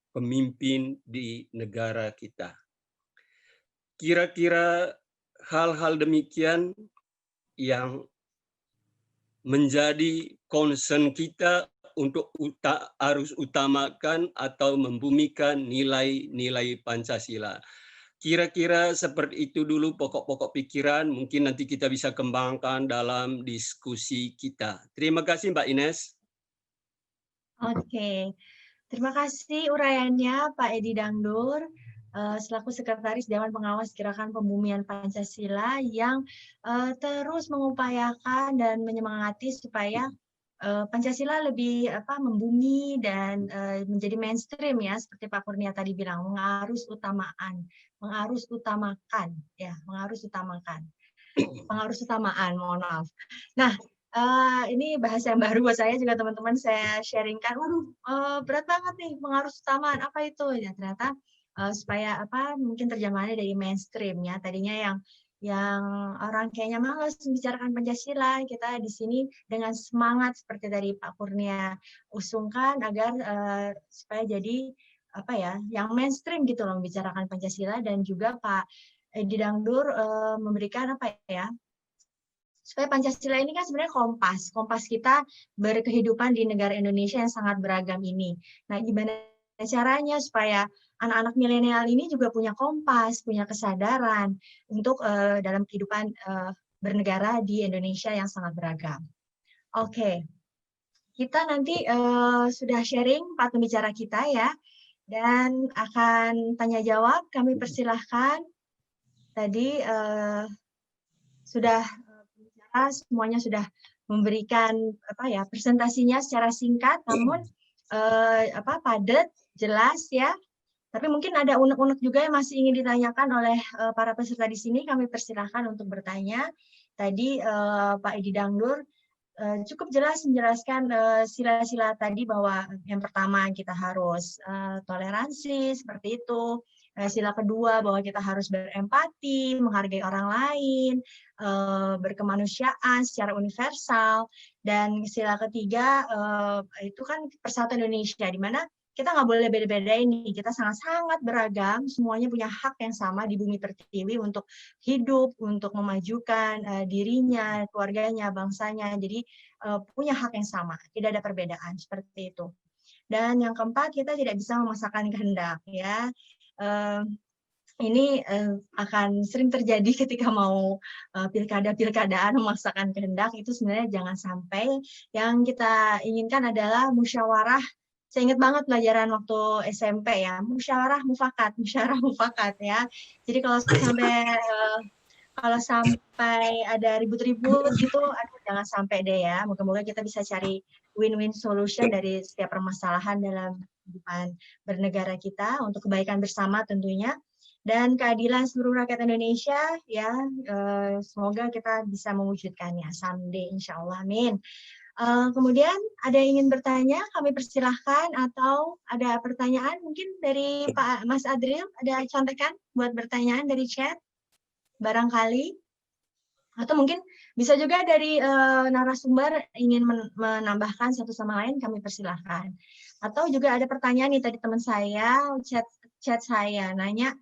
pemimpin di negara kita. Kira-kira hal-hal demikian yang menjadi concern kita untuk harus utamakan atau membumikan nilai-nilai Pancasila. Kira-kira seperti itu dulu pokok-pokok pikiran, mungkin nanti kita bisa kembangkan dalam diskusi kita. Terima kasih Mbak Ines. Oke, terima kasih uraiannya Pak Edi Dangdur, selaku Sekretaris Dewan Pengawas Gerakan Pembumian Pancasila yang terus mengupayakan dan menyemangati supaya Pancasila lebih membumi dan menjadi mainstream ya, seperti Pak Kurnia tadi bilang, mengarus utamakan, mohon maaf. Nah, ini bahasa yang baru buat saya juga teman-teman, saya sharingkan. Waduh, berat banget nih pengarus utamaan, apa itu? Ya ternyata supaya mungkin terjemahannya dari mainstream ya. Tadinya yang orang kayaknya malas membicarakan Pancasila, kita di sini dengan semangat seperti tadi Pak Kurnia usungkan agar supaya jadi yang mainstream gitu loh membicarakan Pancasila, dan juga Pak Edi Dangdur memberikan supaya Pancasila ini kan sebenarnya kompas kita berkehidupan di negara Indonesia yang sangat beragam ini. Nah, gimana caranya supaya anak-anak milenial ini juga punya kompas, punya kesadaran untuk dalam kehidupan bernegara di Indonesia yang sangat beragam. Oke, kita nanti sudah sharing Pak pembicara kita ya, dan akan tanya jawab. Kami persilahkan. Tadi sudah semuanya sudah memberikan presentasinya secara singkat, namun padat, jelas ya. Tapi mungkin ada unek-unek juga yang masih ingin ditanyakan oleh para peserta di sini. Kami persilahkan untuk bertanya. Tadi Pak Edi Dangdur cukup jelas menjelaskan sila-sila tadi bahwa yang pertama kita harus toleransi seperti itu. Sila kedua bahwa kita harus berempati, menghargai orang lain, berkemanusiaan secara universal, dan sila ketiga itu kan persatuan Indonesia, di mana kita nggak boleh beda-bedain nih, kita sangat-sangat beragam, semuanya punya hak yang sama di bumi pertiwi untuk hidup, untuk memajukan dirinya, keluarganya, bangsanya, jadi punya hak yang sama, tidak ada perbedaan seperti itu. Dan yang keempat, kita tidak bisa memaksakan kehendak, ya. Ini akan sering terjadi ketika mau pilkada-pilkadaan memaksakan kehendak, itu sebenarnya jangan sampai. Yang kita inginkan adalah musyawarah. Saya ingat banget pelajaran waktu SMP ya, musyawarah mufakat ya. Jadi kalau sampai ada ribut-ribut gitu, aduh jangan sampai deh ya. Moga-moga kita bisa cari win-win solution dari setiap permasalahan dalam kehidupan bernegara kita untuk kebaikan bersama tentunya, dan keadilan seluruh rakyat Indonesia ya. Semoga kita bisa mewujudkannya someday, insya Allah, amin. Kemudian ada yang ingin bertanya, kami persilahkan, atau ada pertanyaan mungkin dari Pak Mas Adril, ada contekan buat pertanyaan dari chat barangkali, atau mungkin bisa juga dari narasumber ingin menambahkan satu sama lain, kami persilahkan. Atau juga ada pertanyaan nih, tadi teman saya chat saya nanya,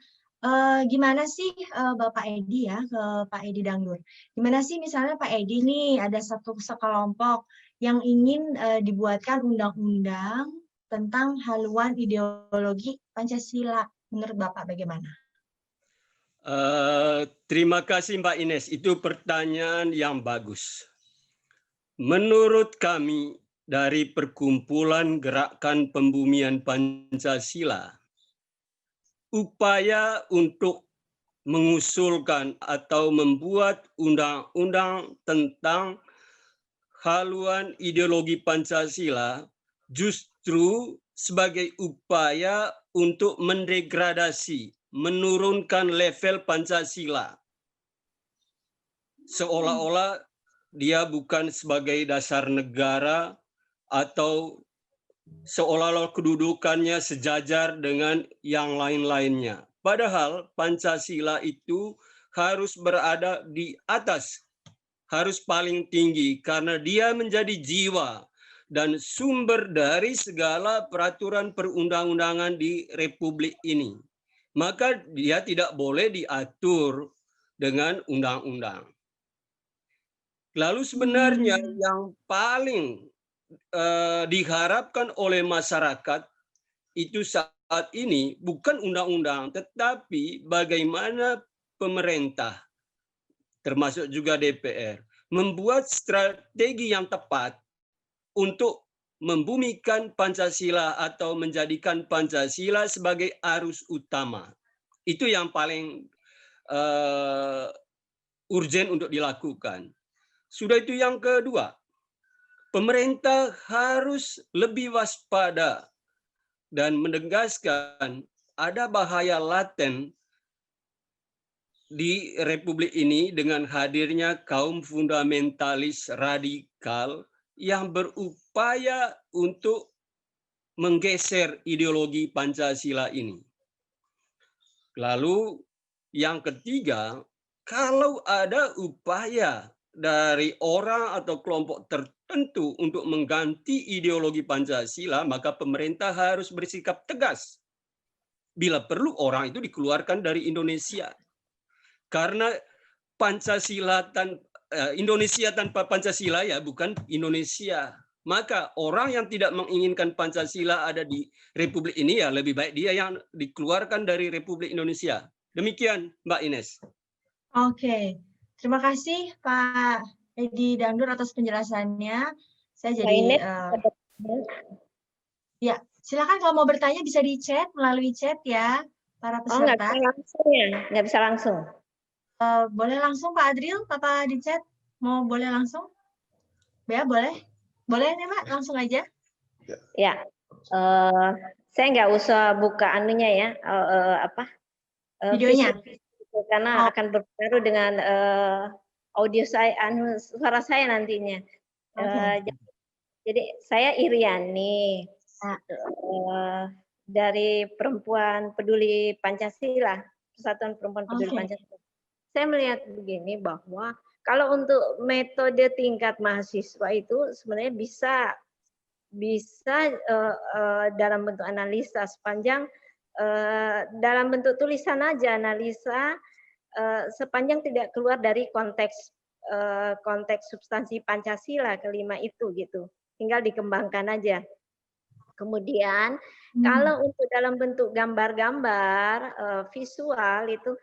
gimana sih Bapak Edi ya, ke Pak Edi Dangdur, gimana sih misalnya Pak Edi nih ada satu sekelompok yang ingin dibuatkan undang-undang tentang haluan ideologi Pancasila, menurut Bapak bagaimana? Terima kasih Mbak Ines, itu pertanyaan yang bagus. Menurut kami dari Perkumpulan Gerakan Pembumian Pancasila, upaya untuk mengusulkan atau membuat undang-undang tentang haluan ideologi Pancasila justru sebagai upaya untuk mendegradasi, menurunkan level Pancasila. Seolah-olah dia bukan sebagai dasar negara atau seolah-olah kedudukannya sejajar dengan yang lain-lainnya. Padahal Pancasila itu harus berada di atas, harus paling tinggi, karena dia menjadi jiwa dan sumber dari segala peraturan perundang-undangan di Republik ini. Maka dia tidak boleh diatur dengan undang-undang. Lalu sebenarnya yang paling diharapkan oleh masyarakat itu saat ini bukan undang-undang, tetapi bagaimana pemerintah, termasuk juga DPR, membuat strategi yang tepat untuk membumikan Pancasila atau menjadikan Pancasila sebagai arus utama. Itu yang paling urgent untuk dilakukan. Sudah itu yang kedua, pemerintah harus lebih waspada dan menegaskan ada bahaya laten di Republik ini dengan hadirnya kaum fundamentalis radikal yang berupaya untuk menggeser ideologi Pancasila ini. Lalu yang ketiga, kalau ada upaya dari orang atau kelompok tertentu untuk mengganti ideologi Pancasila, maka pemerintah harus bersikap tegas. Bila perlu orang itu dikeluarkan dari Indonesia. Karena Indonesia tanpa Pancasila ya bukan Indonesia. Maka orang yang tidak menginginkan Pancasila ada di Republik ini ya lebih baik dia yang dikeluarkan dari Republik Indonesia. Demikian Mbak Ines. Oke. Terima kasih Pak Edi Dangdur atas penjelasannya. Saya jadi ya, silakan kalau mau bertanya bisa di chat, melalui chat ya para peserta. Oh, nggak bisa langsung ya? Nggak bisa langsung? Boleh langsung Pak Adril, Papa di chat. Mau boleh langsung? Ya, boleh. Boleh nih Pak, langsung aja. Ya, saya nggak usah buka anunya ya, videonya. Karena akan berpengaruh dengan audio saya, suara saya nantinya. Jadi saya Iriani dari Perempuan Peduli Pancasila, Persatuan Perempuan Peduli Pancasila. Saya melihat begini bahwa kalau untuk metode tingkat mahasiswa itu sebenarnya bisa dalam bentuk analisa sepanjang dalam bentuk tulisan aja analisa sepanjang tidak keluar dari konteks substansi Pancasila kelima itu gitu. Tinggal dikembangkan aja. Kemudian kalau untuk dalam bentuk gambar-gambar visual itu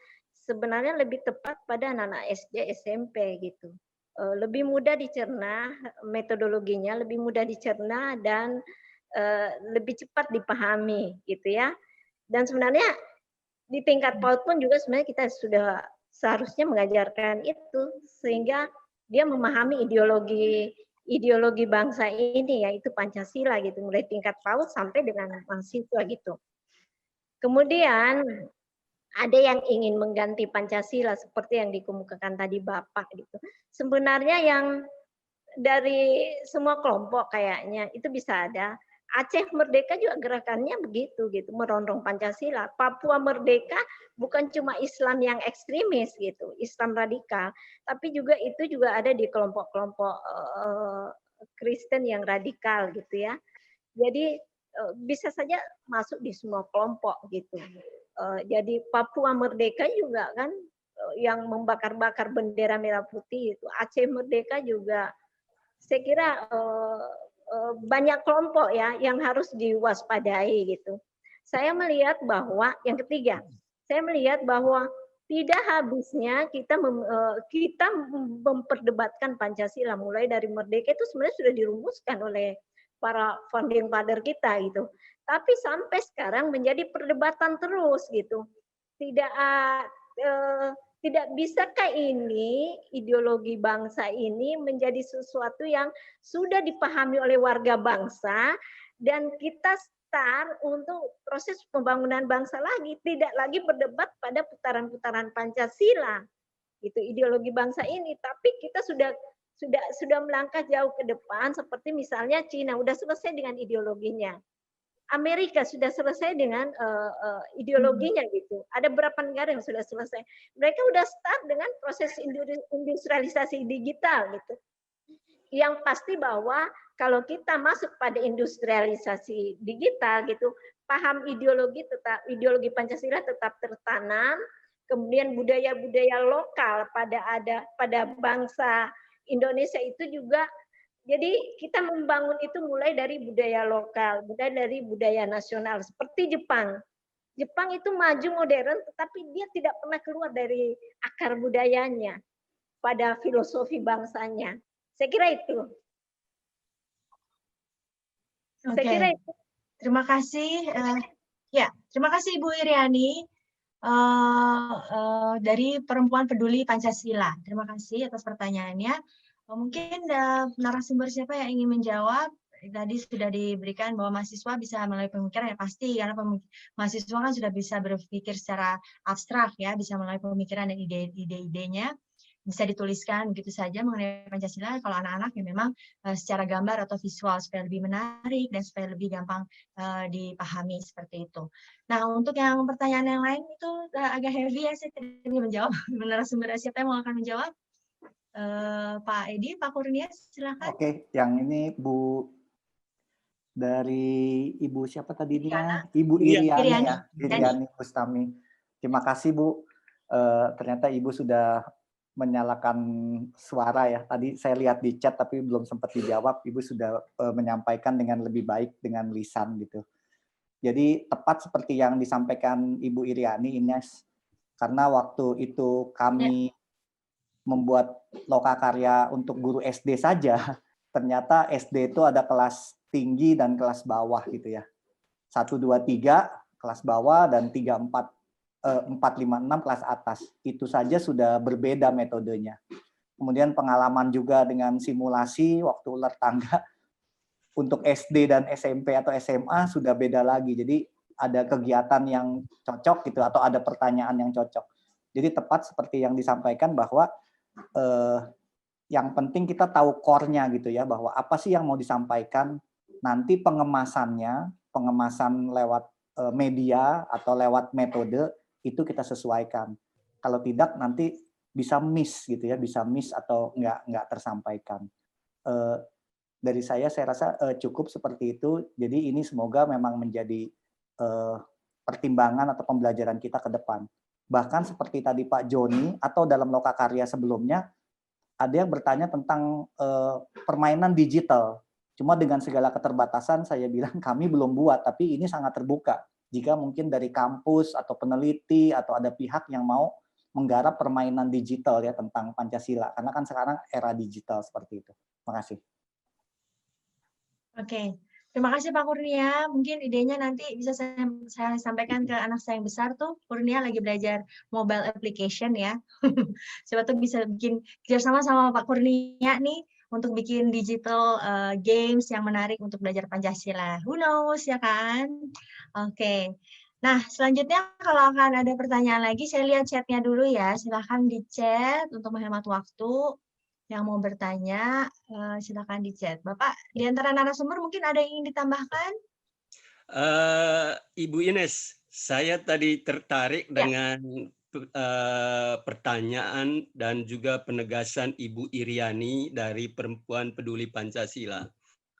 sebenarnya lebih tepat pada anak-anak SD, SMP gitu. Lebih mudah dicerna metodologinya, lebih mudah dicerna dan lebih cepat dipahami gitu ya. Dan sebenarnya di tingkat PAUD pun juga sebenarnya kita sudah seharusnya mengajarkan itu sehingga dia memahami ideologi bangsa ini yaitu Pancasila gitu, mulai tingkat PAUD sampai dengan mahasiswa gitu. Kemudian ada yang ingin mengganti Pancasila seperti yang dikemukakan tadi Bapak gitu. Sebenarnya yang dari semua kelompok kayaknya itu bisa ada. Aceh Merdeka juga gerakannya begitu gitu, merondong Pancasila. Papua Merdeka bukan cuma Islam yang ekstremis gitu, Islam radikal, tapi juga itu juga ada di kelompok-kelompok Kristen yang radikal gitu ya. Jadi bisa saja masuk di semua kelompok gitu. Jadi Papua Merdeka juga kan yang membakar-bakar bendera merah putih itu. Aceh Merdeka juga saya kira banyak kelompok ya yang harus diwaspadai gitu. Saya melihat bahwa yang ketiga, saya melihat bahwa tidak habisnya kita memperdebatkan Pancasila mulai dari merdeka itu sebenarnya sudah dirumuskan oleh para founding father kita gitu. Tapi sampai sekarang menjadi perdebatan terus gitu. Tidak bisakah ini ideologi bangsa ini menjadi sesuatu yang sudah dipahami oleh warga bangsa dan kita start untuk proses pembangunan bangsa lagi, tidak lagi berdebat pada putaran-putaran Pancasila. Itu ideologi bangsa ini, tapi kita sudah melangkah jauh ke depan seperti misalnya Cina udah selesai dengan ideologinya. Amerika sudah selesai dengan ideologinya gitu. Ada berapa negara yang sudah selesai. Mereka udah start dengan proses industrialisasi digital gitu. Yang pasti bahwa kalau kita masuk pada industrialisasi digital gitu, paham ideologi Pancasila tetap tertanam, kemudian budaya-budaya lokal pada bangsa Indonesia itu juga. Jadi kita membangun itu mulai dari budaya lokal, mulai dari budaya nasional. Seperti Jepang. Jepang itu maju modern, tetapi dia tidak pernah keluar dari akar budayanya pada filosofi bangsanya. Saya kira itu. Oke. Saya kira itu. Terima kasih. Terima kasih Ibu Iriani dari Perempuan Peduli Pancasila. Terima kasih atas pertanyaannya. Mungkin narasumber siapa yang ingin menjawab? Tadi sudah diberikan bahwa mahasiswa bisa melalui pemikiran, ya pasti karena mahasiswa kan sudah bisa berpikir secara abstrak ya, bisa melalui pemikiran dan ide-idenya bisa dituliskan begitu saja mengenai Pancasila. Kalau anak-anak ya memang secara gambar atau visual supaya lebih menarik dan supaya lebih gampang dipahami seperti itu. Nah, untuk yang pertanyaan yang lain itu agak heavy ya, saya tidak ingin menjawab. Narasumber siapa yang mau akan menjawab? Pak Edi, Pak Kurnia, silakan. Oke, yang ini Bu dari Ibu siapa tadi ini? Ibu Iriani ya, Iriani Bustami. Terima kasih Bu. Ternyata Ibu sudah menyalakan suara ya. Tadi saya lihat di chat tapi belum sempat dijawab. Ibu sudah menyampaikan dengan lebih baik dengan lisan gitu. Jadi tepat seperti yang disampaikan Ibu Iriani, Ines. Karena waktu itu kami membuat lokakarya untuk guru SD saja, ternyata SD itu ada kelas tinggi dan kelas bawah gitu ya. 1, 2, 3 kelas bawah dan 3, 4, 4, 5, 6 kelas atas. Itu saja sudah berbeda metodenya. Kemudian pengalaman juga dengan simulasi waktu ular tangga untuk SD dan SMP atau SMA sudah beda lagi. Jadi ada kegiatan yang cocok gitu atau ada pertanyaan yang cocok. Jadi tepat seperti yang disampaikan bahwa yang penting kita tahu core-nya gitu ya, bahwa apa sih yang mau disampaikan, nanti pengemasan lewat media atau lewat metode itu kita sesuaikan. Kalau tidak nanti bisa miss gitu ya, bisa miss atau nggak tersampaikan. Dari saya rasa cukup seperti itu. Jadi ini semoga memang menjadi pertimbangan atau pembelajaran kita ke depan. Bahkan seperti tadi Pak Joni atau dalam Lokakarya sebelumnya, ada yang bertanya tentang permainan digital. Cuma dengan segala keterbatasan saya bilang kami belum buat, tapi ini sangat terbuka. Jika mungkin dari kampus atau peneliti atau ada pihak yang mau menggarap permainan digital ya tentang Pancasila. Karena kan sekarang era digital seperti itu. Terima kasih. Oke. Terima kasih Pak Kurnia. Mungkin idenya nanti bisa saya sampaikan ke anak saya yang besar tuh. Kurnia lagi belajar mobile application ya. Siapa tuh bisa bikin kerjasama sama Pak Kurnia nih untuk bikin digital games yang menarik untuk belajar Pancasila. Who knows ya kan? Oke. Nah, selanjutnya kalau akan ada pertanyaan lagi, saya lihat chatnya dulu ya. Silahkan di chat untuk menghemat waktu. Yang mau bertanya, silakan di chat. Bapak, di antara narasumber mungkin ada yang ingin ditambahkan? Ibu Ines, saya tadi tertarik dengan pertanyaan dan juga penegasan Ibu Iriani dari Perempuan Peduli Pancasila.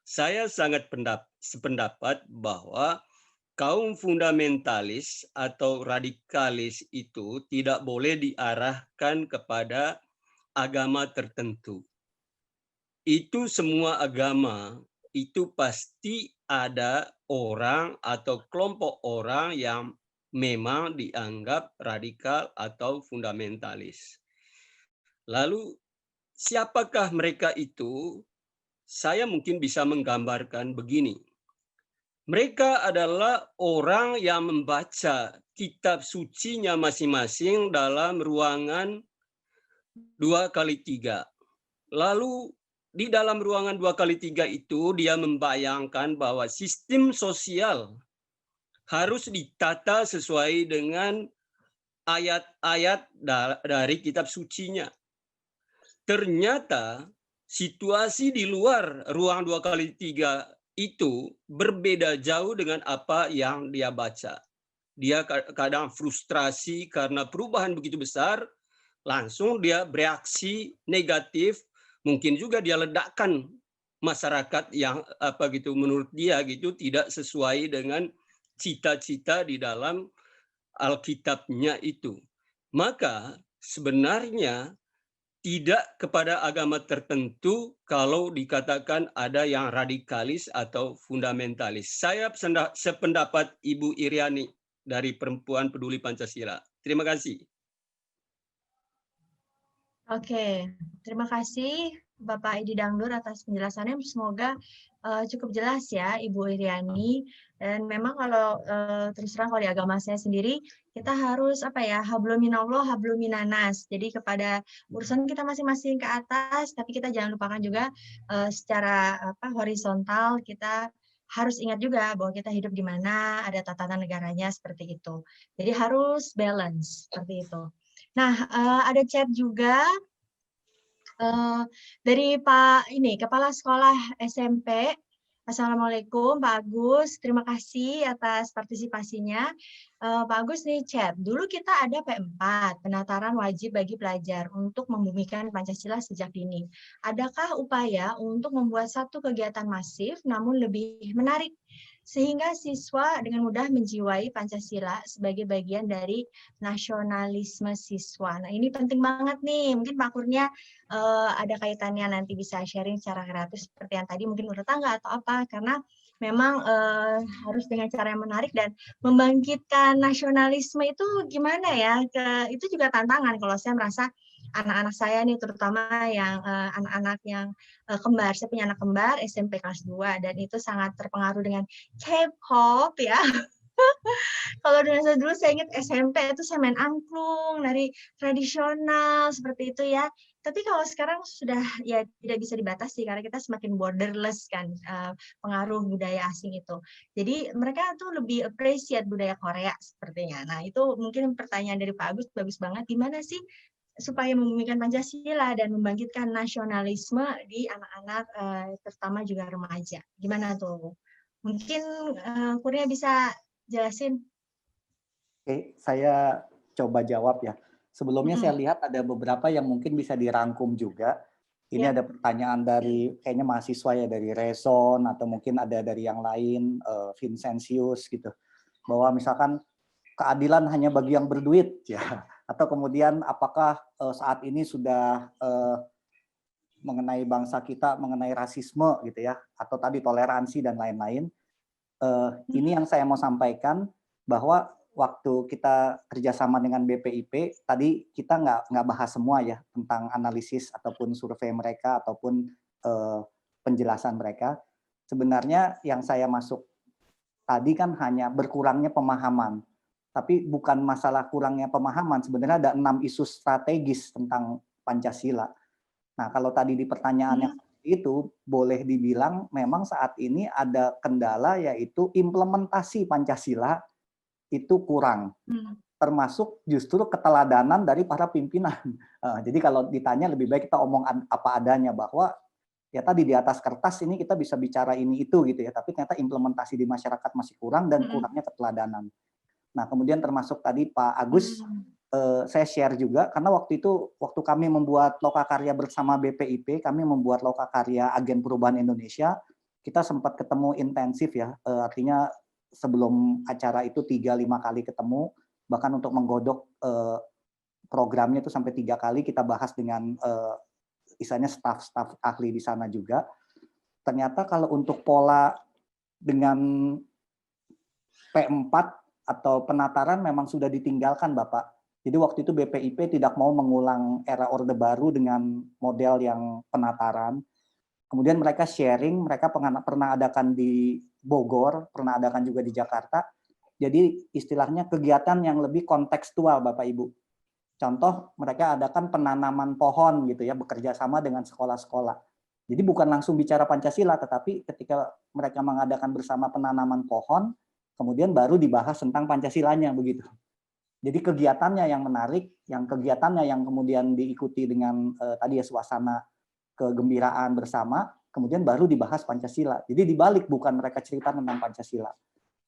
Saya sangat sependapat bahwa kaum fundamentalis atau radikalis itu tidak boleh diarahkan kepada agama tertentu. Itu semua agama, itu pasti ada orang atau kelompok orang yang memang dianggap radikal atau fundamentalis. Lalu siapakah mereka itu? Saya mungkin bisa menggambarkan begini. Mereka adalah orang yang membaca kitab sucinya masing-masing dalam ruangan 2x3. Lalu di dalam ruangan 2x3 itu dia membayangkan bahwa sistem sosial harus ditata sesuai dengan ayat-ayat dari kitab sucinya. Ternyata situasi di luar ruang 2x3 itu berbeda jauh dengan apa yang dia baca. Dia kadang frustrasi karena perubahan begitu besar, langsung dia bereaksi negatif, mungkin juga dia ledakkan masyarakat yang menurut dia tidak sesuai dengan cita-cita di dalam Alkitabnya itu. Maka sebenarnya tidak kepada agama tertentu kalau dikatakan ada yang radikalis atau fundamentalis. Saya sependapat Ibu Iriani dari Perempuan Peduli Pancasila. Terima kasih. Oke, terima kasih Bapak Edi Dangdur atas penjelasannya. Semoga cukup jelas ya Ibu Iriani. Dan memang kalau terus terang kalau di agama saya sendiri, kita harus hablum minallah, hablum minanas. Jadi kepada urusan kita masing-masing ke atas, tapi kita jangan lupakan juga secara horizontal kita harus ingat juga bahwa kita hidup di mana, ada tatanan negaranya seperti itu. Jadi harus balance seperti itu. Nah, ada chat juga dari Pak Kepala Sekolah SMP. Assalamualaikum Pak Agus, terima kasih atas partisipasinya. Pak Agus nih chat, dulu kita ada P4, penataran wajib bagi pelajar untuk membumikan Pancasila sejak dini. Adakah upaya untuk membuat satu kegiatan masif namun lebih menarik, sehingga siswa dengan mudah menjiwai Pancasila sebagai bagian dari nasionalisme siswa. Nah, ini penting banget nih. Mungkin Pak Kurnia ada kaitannya nanti bisa sharing secara kreatif seperti yang tadi mungkin menurut tangga atau apa, karena memang harus dengan cara yang menarik dan membangkitkan nasionalisme itu gimana ya? Itu juga tantangan kalau saya merasa anak-anak saya nih, terutama yang anak-anak yang kembar. Saya punya anak kembar SMP kelas 2 dan itu sangat terpengaruh dengan K-pop ya. Kalau dulu saya ingat SMP itu saya main angklung, nari tradisional seperti itu ya. Tapi kalau sekarang sudah ya tidak bisa dibatasi karena kita semakin borderless kan pengaruh budaya asing itu. Jadi mereka tuh lebih appreciate budaya Korea sepertinya. Nah, itu mungkin pertanyaan dari Pak Agus bagus banget. Gimana sih supaya membumikan Pancasila dan membangkitkan nasionalisme di anak-anak, terutama juga remaja. Gimana tuh? Mungkin Kurnia bisa jelasin. Oke, saya coba jawab ya. Sebelumnya saya lihat ada beberapa yang mungkin bisa dirangkum juga. Ini ada pertanyaan dari kayaknya mahasiswa ya, dari Rezon atau mungkin ada dari yang lain, Vincentius gitu. Bahwa misalkan keadilan hanya bagi yang berduit ya, atau kemudian apakah saat ini sudah mengenai bangsa kita, mengenai rasisme gitu ya, atau tadi toleransi dan lain-lain. Ini yang saya mau sampaikan bahwa waktu kita kerjasama dengan BPIP, tadi kita nggak bahas semua ya tentang analisis ataupun survei mereka ataupun penjelasan mereka. Sebenarnya yang saya masuk tadi kan hanya berkurangnya pemahaman. Tapi bukan masalah kurangnya pemahaman, sebenarnya ada 6 isu strategis tentang Pancasila. Nah, kalau tadi di pertanyaannya itu boleh dibilang memang saat ini ada kendala, yaitu implementasi Pancasila itu kurang. Termasuk justru keteladanan dari para pimpinan. Jadi kalau ditanya lebih baik kita omong apa adanya, bahwa ya tadi di atas kertas ini kita bisa bicara ini itu gitu ya, tapi ternyata implementasi di masyarakat masih kurang dan kurangnya keteladanan. Nah, kemudian termasuk tadi Pak Agus, saya share juga, karena waktu kami membuat lokakarya bersama BPIP, kami membuat lokakarya Agen Perubahan Indonesia, kita sempat ketemu intensif ya, artinya sebelum acara itu 3-5 kali ketemu, bahkan untuk menggodok programnya itu sampai 3 kali kita bahas dengan istilahnya staf-staf ahli di sana juga. Ternyata kalau untuk pola dengan P4 atau penataran memang sudah ditinggalkan, Bapak. Jadi waktu itu BPIP tidak mau mengulang era Orde Baru dengan model yang penataran. Kemudian mereka sharing, mereka pernah adakan di Bogor, pernah adakan juga di Jakarta. Jadi istilahnya kegiatan yang lebih kontekstual, Bapak Ibu. Contoh, mereka adakan penanaman pohon gitu ya, bekerja sama dengan sekolah-sekolah. Jadi bukan langsung bicara Pancasila, tetapi ketika mereka mengadakan bersama penanaman pohon, kemudian baru dibahas tentang Pancasilanya begitu. Jadi kegiatannya yang menarik, kegiatannya yang kemudian diikuti dengan tadi ya suasana kegembiraan bersama, kemudian baru dibahas Pancasila. Jadi dibalik, bukan mereka cerita tentang Pancasila.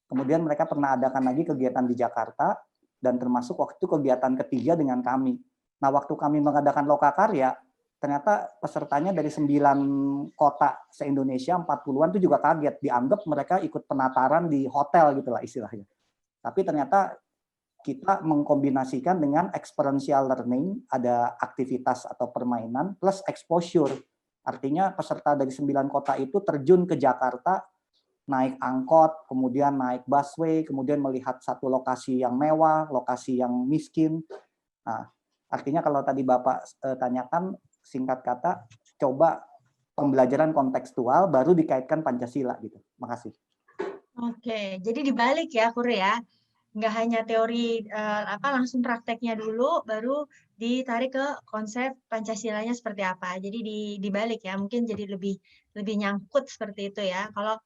Kemudian mereka pernah adakan lagi kegiatan di Jakarta, dan termasuk waktu itu kegiatan ketiga dengan kami. Nah, waktu kami mengadakan lokakarya, ternyata pesertanya dari 9 kota se-Indonesia, 40-an itu juga kaget, dianggap mereka ikut penataran di hotel gitulah istilahnya. Tapi ternyata kita mengkombinasikan dengan experiential learning, ada aktivitas atau permainan plus exposure. Artinya peserta dari 9 kota itu terjun ke Jakarta, naik angkot, kemudian naik busway, kemudian melihat satu lokasi yang mewah, lokasi yang miskin. Nah, artinya kalau tadi Bapak tanyakan, singkat kata, coba pembelajaran kontekstual baru dikaitkan Pancasila gitu. Makasih. Oke, jadi dibalik ya, Kur ya. Nggak hanya teori langsung prakteknya dulu, baru ditarik ke konsep Pancasilanya seperti apa. Jadi dibalik ya, mungkin jadi lebih nyangkut seperti itu ya. Kalau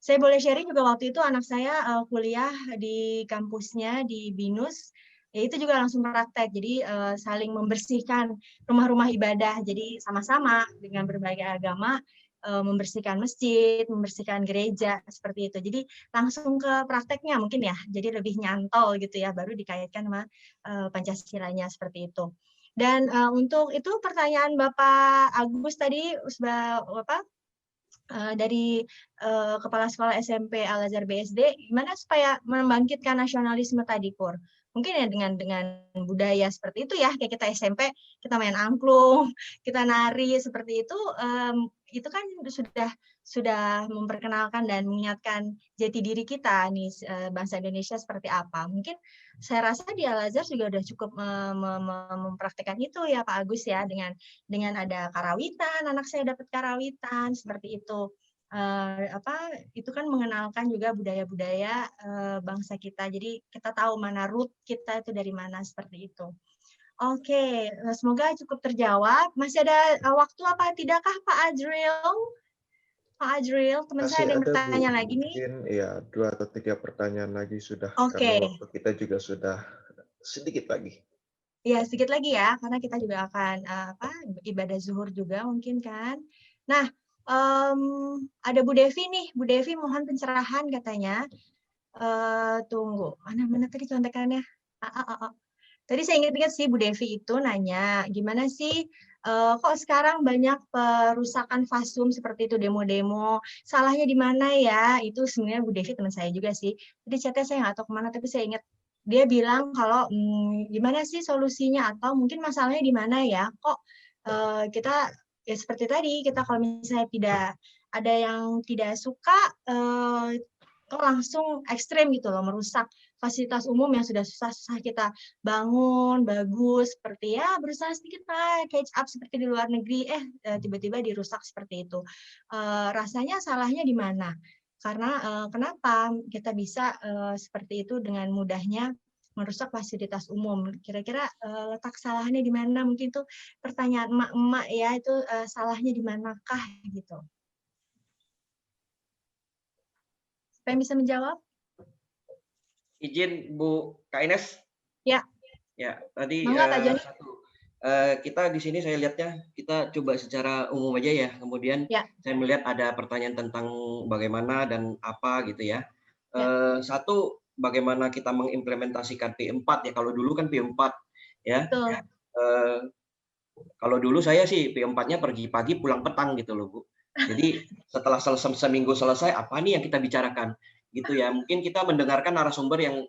saya boleh sharing juga, waktu itu anak saya kuliah di kampusnya di BINUS, ya itu juga langsung praktek. Jadi saling membersihkan rumah-rumah ibadah. Jadi sama-sama dengan berbagai agama membersihkan masjid, membersihkan gereja seperti itu. Jadi langsung ke prakteknya mungkin ya. Jadi lebih nyantol gitu ya, baru dikaitkan sama Pancasilanya seperti itu. Dan untuk itu pertanyaan Bapak Agus tadi, Bapak dari Kepala Sekolah SMP Al-Azhar BSD, gimana supaya membangkitkan nasionalisme tadi, Kur? Mungkin ya dengan budaya seperti itu ya, kayak kita SMP, kita main angklung, kita nari seperti itu kan sudah memperkenalkan dan mengingatkan jati diri kita nih, bangsa Indonesia seperti apa. Mungkin saya rasa di Al-Azhar juga udah cukup mempraktikkan itu ya Pak Agus ya, dengan ada karawitan, anak saya dapat karawitan seperti itu. Itu kan mengenalkan juga budaya-budaya bangsa kita. Jadi kita tahu mana root kita itu dari mana, seperti itu. Oke, semoga cukup terjawab. Masih ada waktu apa tidakkah Pak Ajril? Pak Ajril, teman saya ada yang bertanya lagi nih. Mungkin ya 2 atau 3 pertanyaan lagi sudah. Oke. Karena waktu kita juga sudah sedikit lagi. Ya, sedikit lagi ya, karena kita juga akan ibadah zuhur juga mungkin kan. Nah, ada Bu Devi nih, Bu Devi mohon pencerahan katanya. Tunggu, mana tadi contekannya? Tadi saya ingat-ingat sih Bu Devi itu nanya, gimana sih kok sekarang banyak perusakan fasum seperti itu, demo-demo, salahnya di mana ya? Itu sebenarnya Bu Devi teman saya juga sih. Jadi chatnya saya nggak tahu kemana, tapi saya ingat dia bilang kalau gimana sih solusinya atau mungkin masalahnya di mana ya? Kok kita ya seperti tadi, kita kalau misalnya tidak ada yang tidak suka kok langsung ekstrem gitu loh, merusak fasilitas umum yang sudah susah-susah kita bangun, bagus, seperti ya berusaha sedikit lah, catch up seperti di luar negeri, tiba-tiba dirusak seperti itu. Rasanya salahnya di mana? Karena kenapa kita bisa seperti itu dengan mudahnya merusak fasilitas umum? Kira-kira letak salahnya di mana? Mungkin itu pertanyaan emak-emak ya, itu salahnya di manakah gitu? Siapa yang bisa menjawab? Izin Bu Kak Ines. Ya. Ya, tadi kita di sini saya lihatnya kita coba secara umum aja ya. Kemudian saya melihat ada pertanyaan tentang bagaimana dan apa gitu ya. Satu, bagaimana kita mengimplementasikan P4 ya. Kalau dulu kan P4 ya. Kalau dulu saya sih P4-nya pergi pagi pulang petang gitu loh Bu. Jadi setelah seminggu selesai apa nih yang kita bicarakan gitu ya. Mungkin kita mendengarkan narasumber yang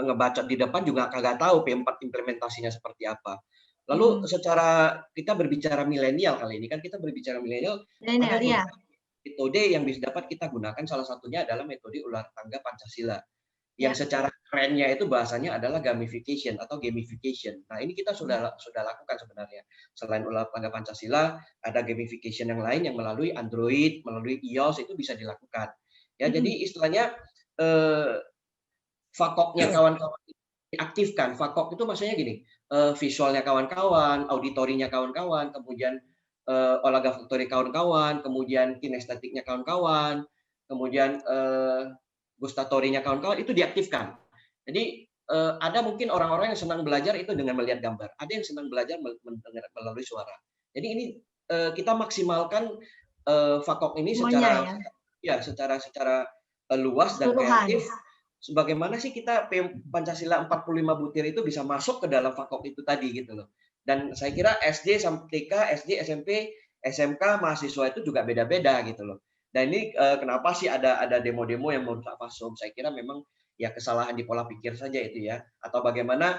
ngebacot di depan juga kagak tahu P4 implementasinya seperti apa. Lalu secara kita berbicara milenial kali ini kan kita berbicara milenial, ada metode yang bisa dapat kita gunakan, salah satunya adalah metode ular tangga Pancasila. Yang secara kerennya itu bahasanya adalah gamification atau gamification. Nah, ini kita sudah lakukan sebenarnya. Selain ular tangga Pancasila, ada gamification yang lain yang melalui Android, melalui iOS itu bisa dilakukan. Ya, jadi istilahnya fakoknya kawan-kawan diaktifkan. Fakok itu maksudnya gini, visualnya kawan-kawan, auditorinya kawan-kawan, kemudian olahraga faktori kawan-kawan, kemudian kinestetiknya kawan-kawan, kemudian gustatorinya kawan-kawan itu diaktifkan. Jadi ada mungkin orang-orang yang senang belajar itu dengan melihat gambar, ada yang senang belajar mendengar melalui suara. Jadi ini kita maksimalkan fakok ini secara luas dan kreatif. Sebagaimana sih kita Pancasila 45 butir itu bisa masuk ke dalam fakok itu tadi gitu loh. Dan saya kira SD sampai TK, SD, SMP, SMK mahasiswa itu juga beda-beda gitu loh. Dan ini kenapa sih ada demo-demo yang merusak fasum? Saya kira memang ya kesalahan di pola pikir saja itu ya. Atau bagaimana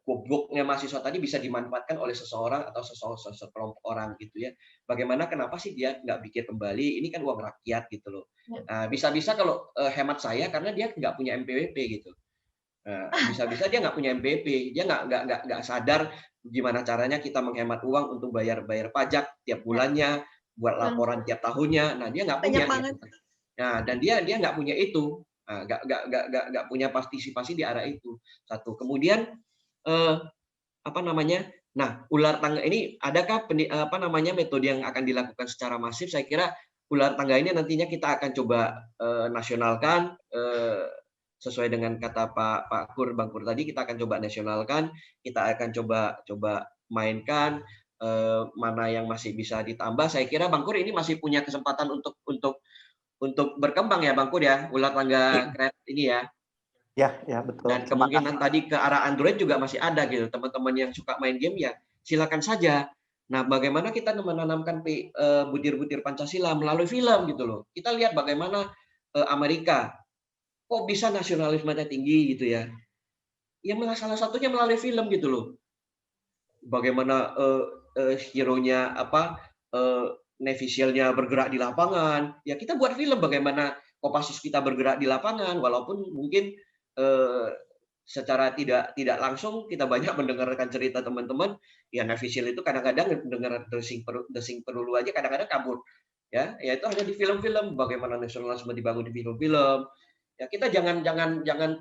gobloknya mahasiswa tadi bisa dimanfaatkan oleh seseorang atau sekelompok orang gitu ya. Bagaimana kenapa sih dia nggak pikir kembali? Ini kan uang rakyat gitu loh. Bisa-bisa kalau hemat saya karena dia nggak punya MPWP gitu. Bisa-bisa dia nggak punya MPWP, dia nggak sadar gimana caranya kita menghemat uang untuk bayar pajak tiap bulannya, buat laporan tiap tahunnya. Nah, dia nggak punya gitu. Nah, dan dia nggak punya itu, nggak punya partisipasi di arah itu. Satu. Kemudian Nah, ular tangga ini adakah metode yang akan dilakukan secara masif? Saya kira ular tangga ini nantinya kita akan coba nasionalkan sesuai dengan kata Bang Kur tadi, kita akan coba nasionalkan, kita akan coba mainkan. Mana yang masih bisa ditambah. Saya kira Bang Kur ini masih punya kesempatan untuk berkembang ya Bang Kur ya, ular tangga kreatif ini ya. Ya betul. Dan kemungkinan tadi ke arah Android juga masih ada gitu. Teman-teman yang suka main game ya silakan saja. Nah, bagaimana kita menanamkan butir-butir Pancasila melalui film gitu loh. Kita lihat bagaimana Amerika kok bisa nasionalismenya tinggi gitu ya. Ya salah satunya melalui film gitu loh. Bagaimana hero-nya Navy SEAL-nya bergerak di lapangan, ya kita buat film bagaimana Kopassus kita bergerak di lapangan, walaupun mungkin secara tidak langsung kita banyak mendengarkan cerita teman-teman, ya Navy SEAL itu kadang-kadang mendengar desing peluru aja kadang-kadang kabur, ya itu hanya di film-film, bagaimana nasionalisme dibangun di film-film. Ya kita jangan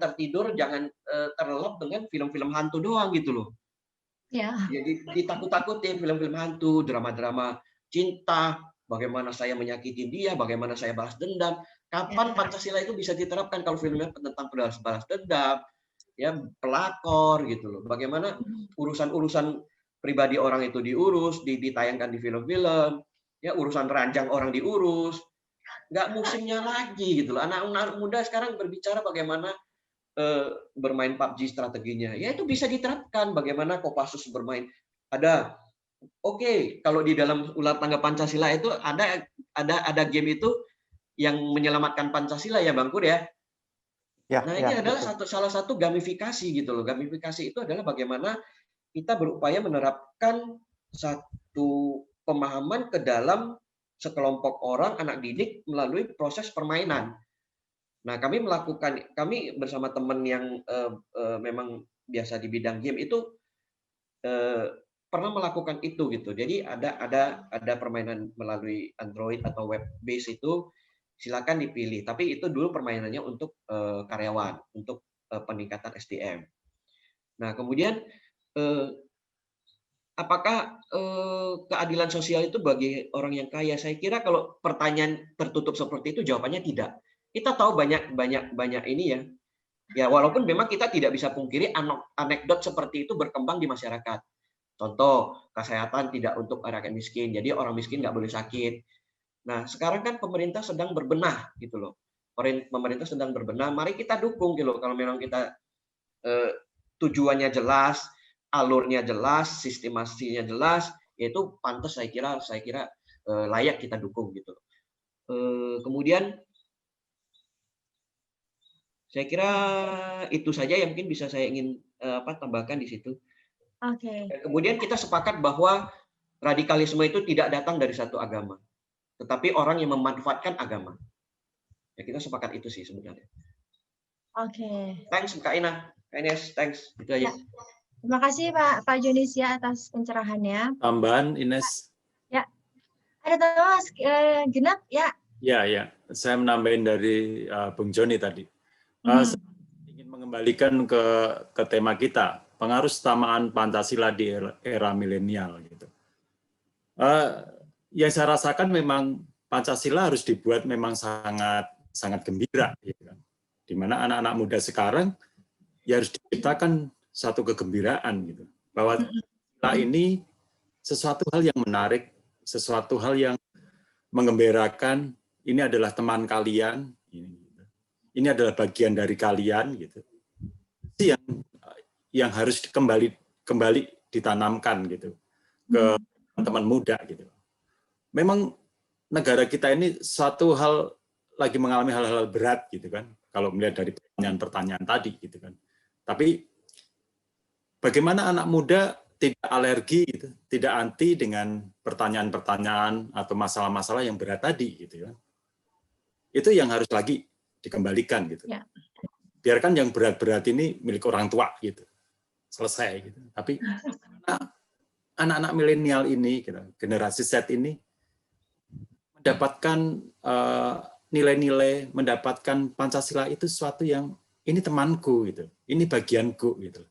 tertidur, jangan terlelap dengan film-film hantu doang gitu loh. Ya. Jadi ditakut-takutin film-film hantu, drama-drama cinta, bagaimana saya menyakiti dia, bagaimana saya balas dendam. Kapan Pancasila itu bisa diterapkan kalau filmnya tentang balas dendam, ya pelakor gitu loh. Bagaimana urusan-urusan pribadi orang itu diurus, ditayangkan di film-film, ya urusan ranjang orang diurus, nggak musimnya lagi gitu loh. Anak-anak muda sekarang berbicara bagaimana bermain PUBG strateginya, ya itu bisa diterapkan. Bagaimana Kopassus bermain, ada oke, kalau di dalam ular tangga Pancasila itu ada game itu yang menyelamatkan Pancasila ya Bang Kur ya. Nah ini adalah salah satu gamifikasi gitu loh. Gamifikasi itu adalah bagaimana kita berupaya menerapkan satu pemahaman ke dalam sekelompok orang, anak didik melalui proses permainan. Nah kami bersama teman yang memang biasa di bidang game itu pernah melakukan itu gitu. Jadi ada permainan melalui Android atau web base itu silakan dipilih. Tapi itu dulu permainannya untuk karyawan, untuk peningkatan SDM. Nah kemudian apakah keadilan sosial itu bagi orang yang kaya? Saya kira kalau pertanyaan tertutup seperti itu jawabannya tidak. Kita tahu banyak ini ya. Ya walaupun memang kita tidak bisa pungkiri anekdot seperti itu berkembang di masyarakat. Contoh, kesehatan tidak untuk rakyat miskin. Jadi orang miskin nggak boleh sakit. Nah, sekarang kan pemerintah sedang berbenah gitu loh. Pemerintah sedang berbenah. Mari kita dukung gitu loh. Kalau memang kita tujuannya jelas, alurnya jelas, sistemasinya jelas, yaitu pantas saya kira layak kita dukung gitu. Kemudian saya kira itu saja yang mungkin bisa saya ingin tambahkan di situ. Oke. Kemudian kita sepakat bahwa radikalisme itu tidak datang dari satu agama, tetapi orang yang memanfaatkan agama. Ya kita sepakat itu sih sebenarnya. Oke. Thanks Kak Ina, Kak Ines, thanks. Itu aja. Terima kasih Pak Jonesia atas pencerahannya. Tambahan Ines. Ya. Ada Mas Genap ya. Ya. Saya menambahin dari Bung Joni tadi. Saya ingin mengembalikan ke tema kita, pengaruh utamaan Pancasila di era milenial. Gitu. Yang saya rasakan memang Pancasila harus dibuat memang sangat gembira, gitu kan. Di mana anak-anak muda sekarang ya harus diciptakan satu kegembiraan, gitu. Bahwa Pancasila ini sesuatu hal yang menarik, sesuatu hal yang menggembirakan. Ini adalah teman kalian. Ini adalah bagian dari kalian, gitu. Itu yang harus kembali ditanamkan gitu ke teman-teman muda gitu. Memang negara kita ini suatu hal lagi mengalami hal-hal berat gitu kan. Kalau melihat dari pertanyaan-pertanyaan tadi gitu kan. Tapi bagaimana anak muda tidak alergi gitu, tidak anti dengan pertanyaan-pertanyaan atau masalah-masalah yang berat tadi gitu kan. Itu yang harus lagi dikembalikan gitu. Ya. Biarkan yang berat-berat ini milik orang tua gitu. Selesai gitu. Tapi anak-anak milenial ini gitu, generasi Z ini mendapatkan nilai-nilai, mendapatkan Pancasila itu sesuatu yang ini temanku gitu. Ini bagianku gitu.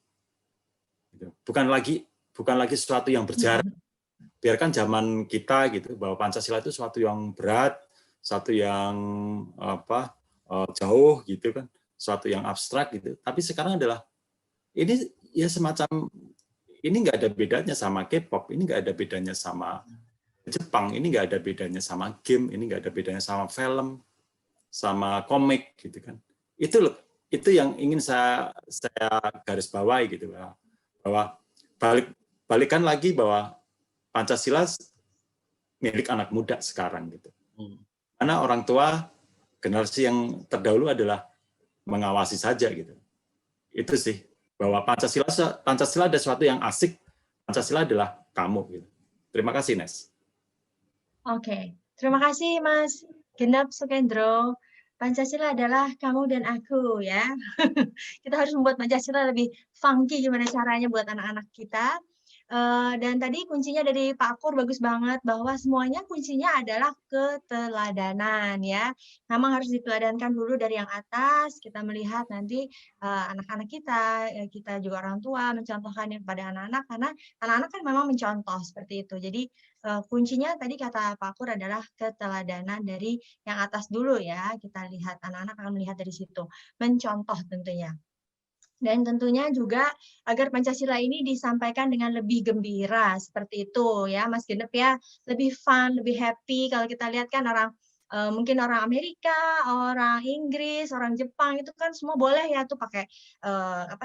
Bukan lagi sesuatu yang berjarak. Biarkan zaman kita gitu bahwa Pancasila itu sesuatu yang berat, sesuatu yang jauh gitu kan, sesuatu yang abstrak gitu. Tapi sekarang adalah ini ya semacam ini nggak ada bedanya sama K-pop, ini nggak ada bedanya sama Jepang, ini nggak ada bedanya sama game, ini nggak ada bedanya sama film, sama komik gitu kan. Itu yang ingin saya garis bawahi gitu bahwa balikan lagi bahwa Pancasila milik anak muda sekarang gitu. Karena orang tua generasi yang terdahulu adalah mengawasi saja gitu. Itu sih bahwa Pancasila ada sesuatu yang asik. Pancasila adalah kamu gitu. Terima kasih Nes. Oke, terima kasih Mas Genap Sukendro. Pancasila adalah kamu dan aku ya. Kita harus membuat Pancasila lebih funky gimana caranya buat anak-anak kita. Dan tadi kuncinya dari Pak Akur bagus banget bahwa semuanya kuncinya adalah keteladanan ya. Memang harus diteladankan dulu dari yang atas. Kita melihat nanti anak-anak kita juga orang tua mencontohkan yang pada anak-anak karena anak-anak kan memang mencontoh seperti itu. Jadi kuncinya tadi kata Pak Akur adalah keteladanan dari yang atas dulu ya. Kita lihat anak-anak akan melihat dari situ, mencontoh tentunya. Dan tentunya juga agar Pancasila ini disampaikan dengan lebih gembira seperti itu ya Mas Genep ya, lebih fun, lebih happy. Kalau kita lihat kan mungkin orang Amerika, orang Inggris, orang Jepang itu kan semua boleh ya tuh pakai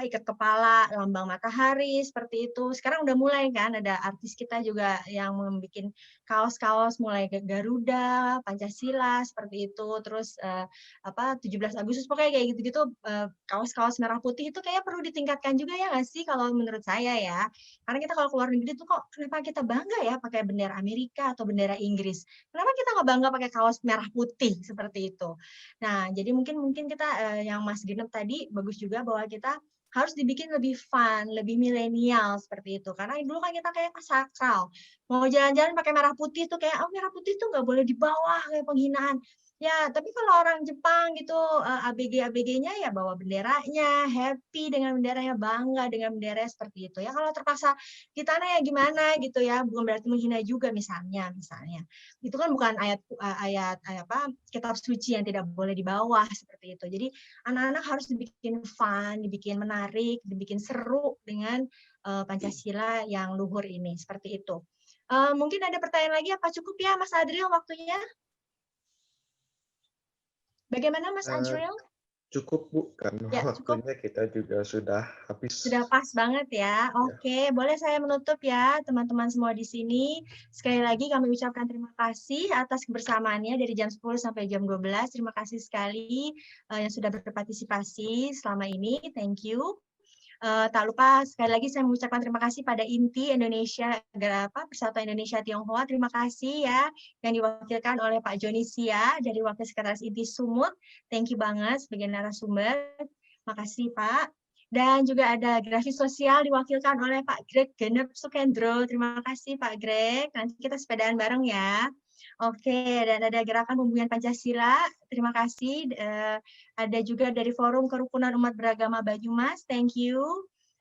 ikat kepala, lambang matahari seperti itu. Sekarang udah mulai kan ada artis kita juga yang membuat kaos-kaos mulai Garuda, Pancasila seperti itu. Terus 17 Agustus pokoknya kayak gitu-gitu, kaos-kaos merah putih itu kayak perlu ditingkatkan juga ya nggak sih kalau menurut saya ya. Karena kita kalau keluar negeri tuh kok kenapa kita bangga ya pakai bendera Amerika atau bendera Inggris. Kenapa kita nggak bangga pakai kaos merah putih seperti itu. Nah, jadi mungkin kita yang Mas Genep tadi bagus juga bahwa kita harus dibikin lebih fun, lebih milenial seperti itu. Karena dulu kan kita kayak sakral. Mau jalan-jalan pakai merah putih tuh kayak, merah putih tuh nggak boleh di bawah, kayak penghinaan. Ya, tapi kalau orang Jepang gitu, ABG-ABG-nya ya bawa benderanya, happy dengan benderanya, bangga dengan benderanya seperti itu. Ya, kalau terpaksa di tanah ya gimana gitu ya, bukan berarti menghina juga misalnya. Itu kan bukan ayat kitab suci yang tidak boleh di bawah seperti itu. Jadi anak-anak harus dibikin fun, dibikin menarik, dibikin seru dengan Pancasila yang luhur ini, seperti itu. Mungkin ada pertanyaan lagi, apa cukup ya Mas Adriel waktunya? Bagaimana Mas Adriel? Cukup Bu, karena Ya, waktunya kita juga sudah habis. Sudah pas banget ya. Oke, boleh saya menutup ya teman-teman semua di sini. Sekali lagi kami ucapkan terima kasih atas kebersamaannya dari jam 10 sampai jam 12. Terima kasih sekali yang sudah berpartisipasi selama ini. Thank you. Tak lupa sekali lagi saya mengucapkan terima kasih pada INTI Indonesia Persatuan Indonesia Tionghoa. Terima kasih ya yang diwakilkan oleh Pak Joni Sia dari Wakil Sekretaris INTI Sumut. Thank you banget sebagai narasumber. Makasih Pak. Dan juga ada grafis sosial diwakilkan oleh Pak Greg Genep Sukendro. Terima kasih Pak Greg. Nanti kita sepedaan bareng ya. Oke, dan ada Gerakan Pembumian Pancasila, terima kasih. Ada juga dari Forum Kerukunan Umat Beragama Banyumas, thank you.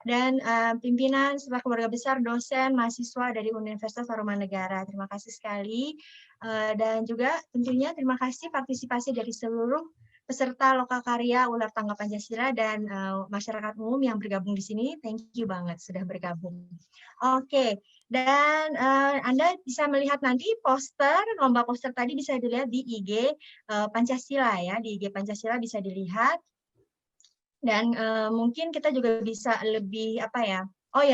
Dan pimpinan serta keluarga besar, dosen, mahasiswa dari Universitas Tarumanegara, terima kasih sekali. Dan juga tentunya terima kasih partisipasi dari seluruh peserta Lokakarya Ular Tangga Pancasila dan masyarakat umum yang bergabung di sini, thank you banget sudah bergabung. Oke. Dan Anda bisa melihat nanti lomba poster tadi bisa dilihat di IG Pancasila ya, di IG Pancasila bisa dilihat. Dan mungkin kita juga bisa lebih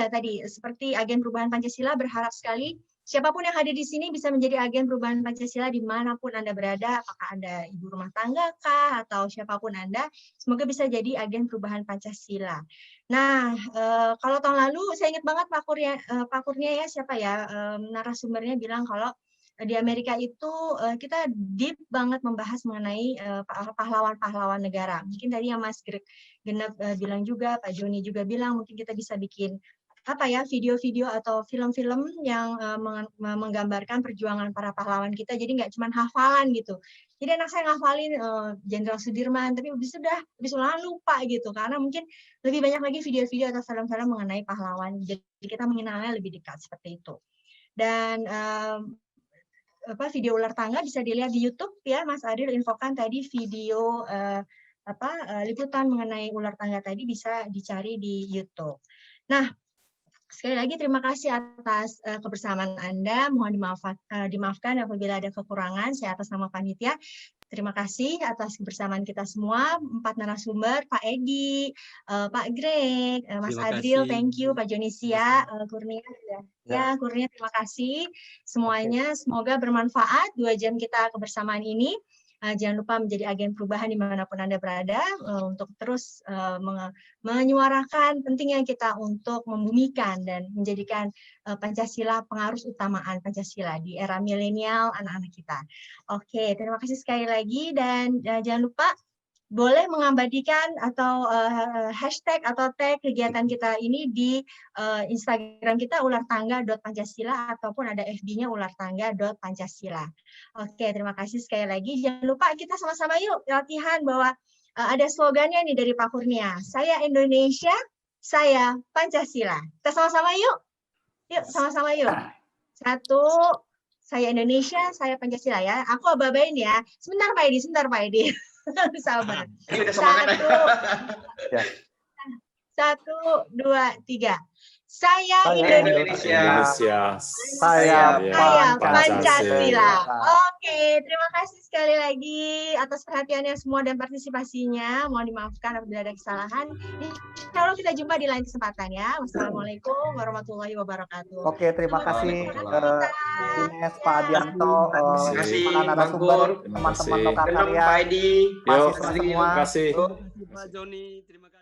tadi seperti agen perubahan Pancasila berharap sekali siapapun yang hadir di sini bisa menjadi agen perubahan Pancasila dimanapun Anda berada, apakah Anda ibu rumah tangga kah atau siapapun Anda, semoga bisa jadi agen perubahan Pancasila. Nah, kalau tahun lalu saya ingat banget Pak Kurnia ya, siapa ya narasumbernya bilang kalau di Amerika itu kita deep banget membahas mengenai pahlawan-pahlawan negara. Mungkin tadi yang Mas Genep bilang juga, Pak Joni juga bilang mungkin kita bisa bikin video-video atau film-film yang menggambarkan perjuangan para pahlawan kita. Jadi nggak cuma hafalan gitu. Jadi anak saya ngafalin Jenderal Sudirman, tapi habis ulangan lupa gitu. Karena mungkin lebih banyak lagi video-video atau film-film mengenai pahlawan. Jadi kita mengenalnya lebih dekat seperti itu. Dan video ular tangga bisa dilihat di YouTube ya. Mas Adil infokan tadi video liputan mengenai ular tangga tadi bisa dicari di YouTube. Nah, sekali lagi terima kasih atas kebersamaan Anda. Mohon dimaafkan apabila ada kekurangan. Saya atas nama panitia. Terima kasih atas kebersamaan kita semua. 4 narasumber, Pak Edi, Pak Greg, Mas Adril, thank you, Pak Joni Sia, Kurnia. Ya, Kurnia, terima kasih semuanya. Semoga bermanfaat 2 jam kita kebersamaan ini. Jangan lupa menjadi agen perubahan dimanapun Anda berada untuk terus menyuarakan pentingnya kita untuk membumikan dan menjadikan Pancasila pengarus utamaan Pancasila di era milenial anak-anak kita. Oke, terima kasih sekali lagi dan jangan lupa boleh mengabadikan atau hashtag atau tag kegiatan kita ini di Instagram kita ulartangga.pancasila ataupun ada FB-nya ulartangga.pancasila. Oke, terima kasih sekali lagi. Jangan lupa kita sama-sama yuk latihan bahwa ada slogannya nih dari Pak Kurnia. Saya Indonesia, saya Pancasila. Kita sama-sama yuk. Yuk, sama-sama yuk. 1, saya Indonesia, saya Pancasila ya. Aku aba-abain ya. Sebentar Pak Edi, Sabar. Ini udah semangat. 1, 2, 3. Saya Indonesia. Saya Pancasila. Oke, terima kasih sekali lagi atas perhatiannya semua dan partisipasinya. Mohon dimaafkan apabila ada kesalahan. Insya Allah kita jumpa di lain kesempatan ya. Wassalamualaikum warahmatullahi wabarakatuh. Oke, terima kasih Ines, Pak Adianto, Terima kasih, para narasumber, teman-teman Lokakarya, Pak Edi, mahasiswa semua. Terima kasih. Pak Joni, terima kasih.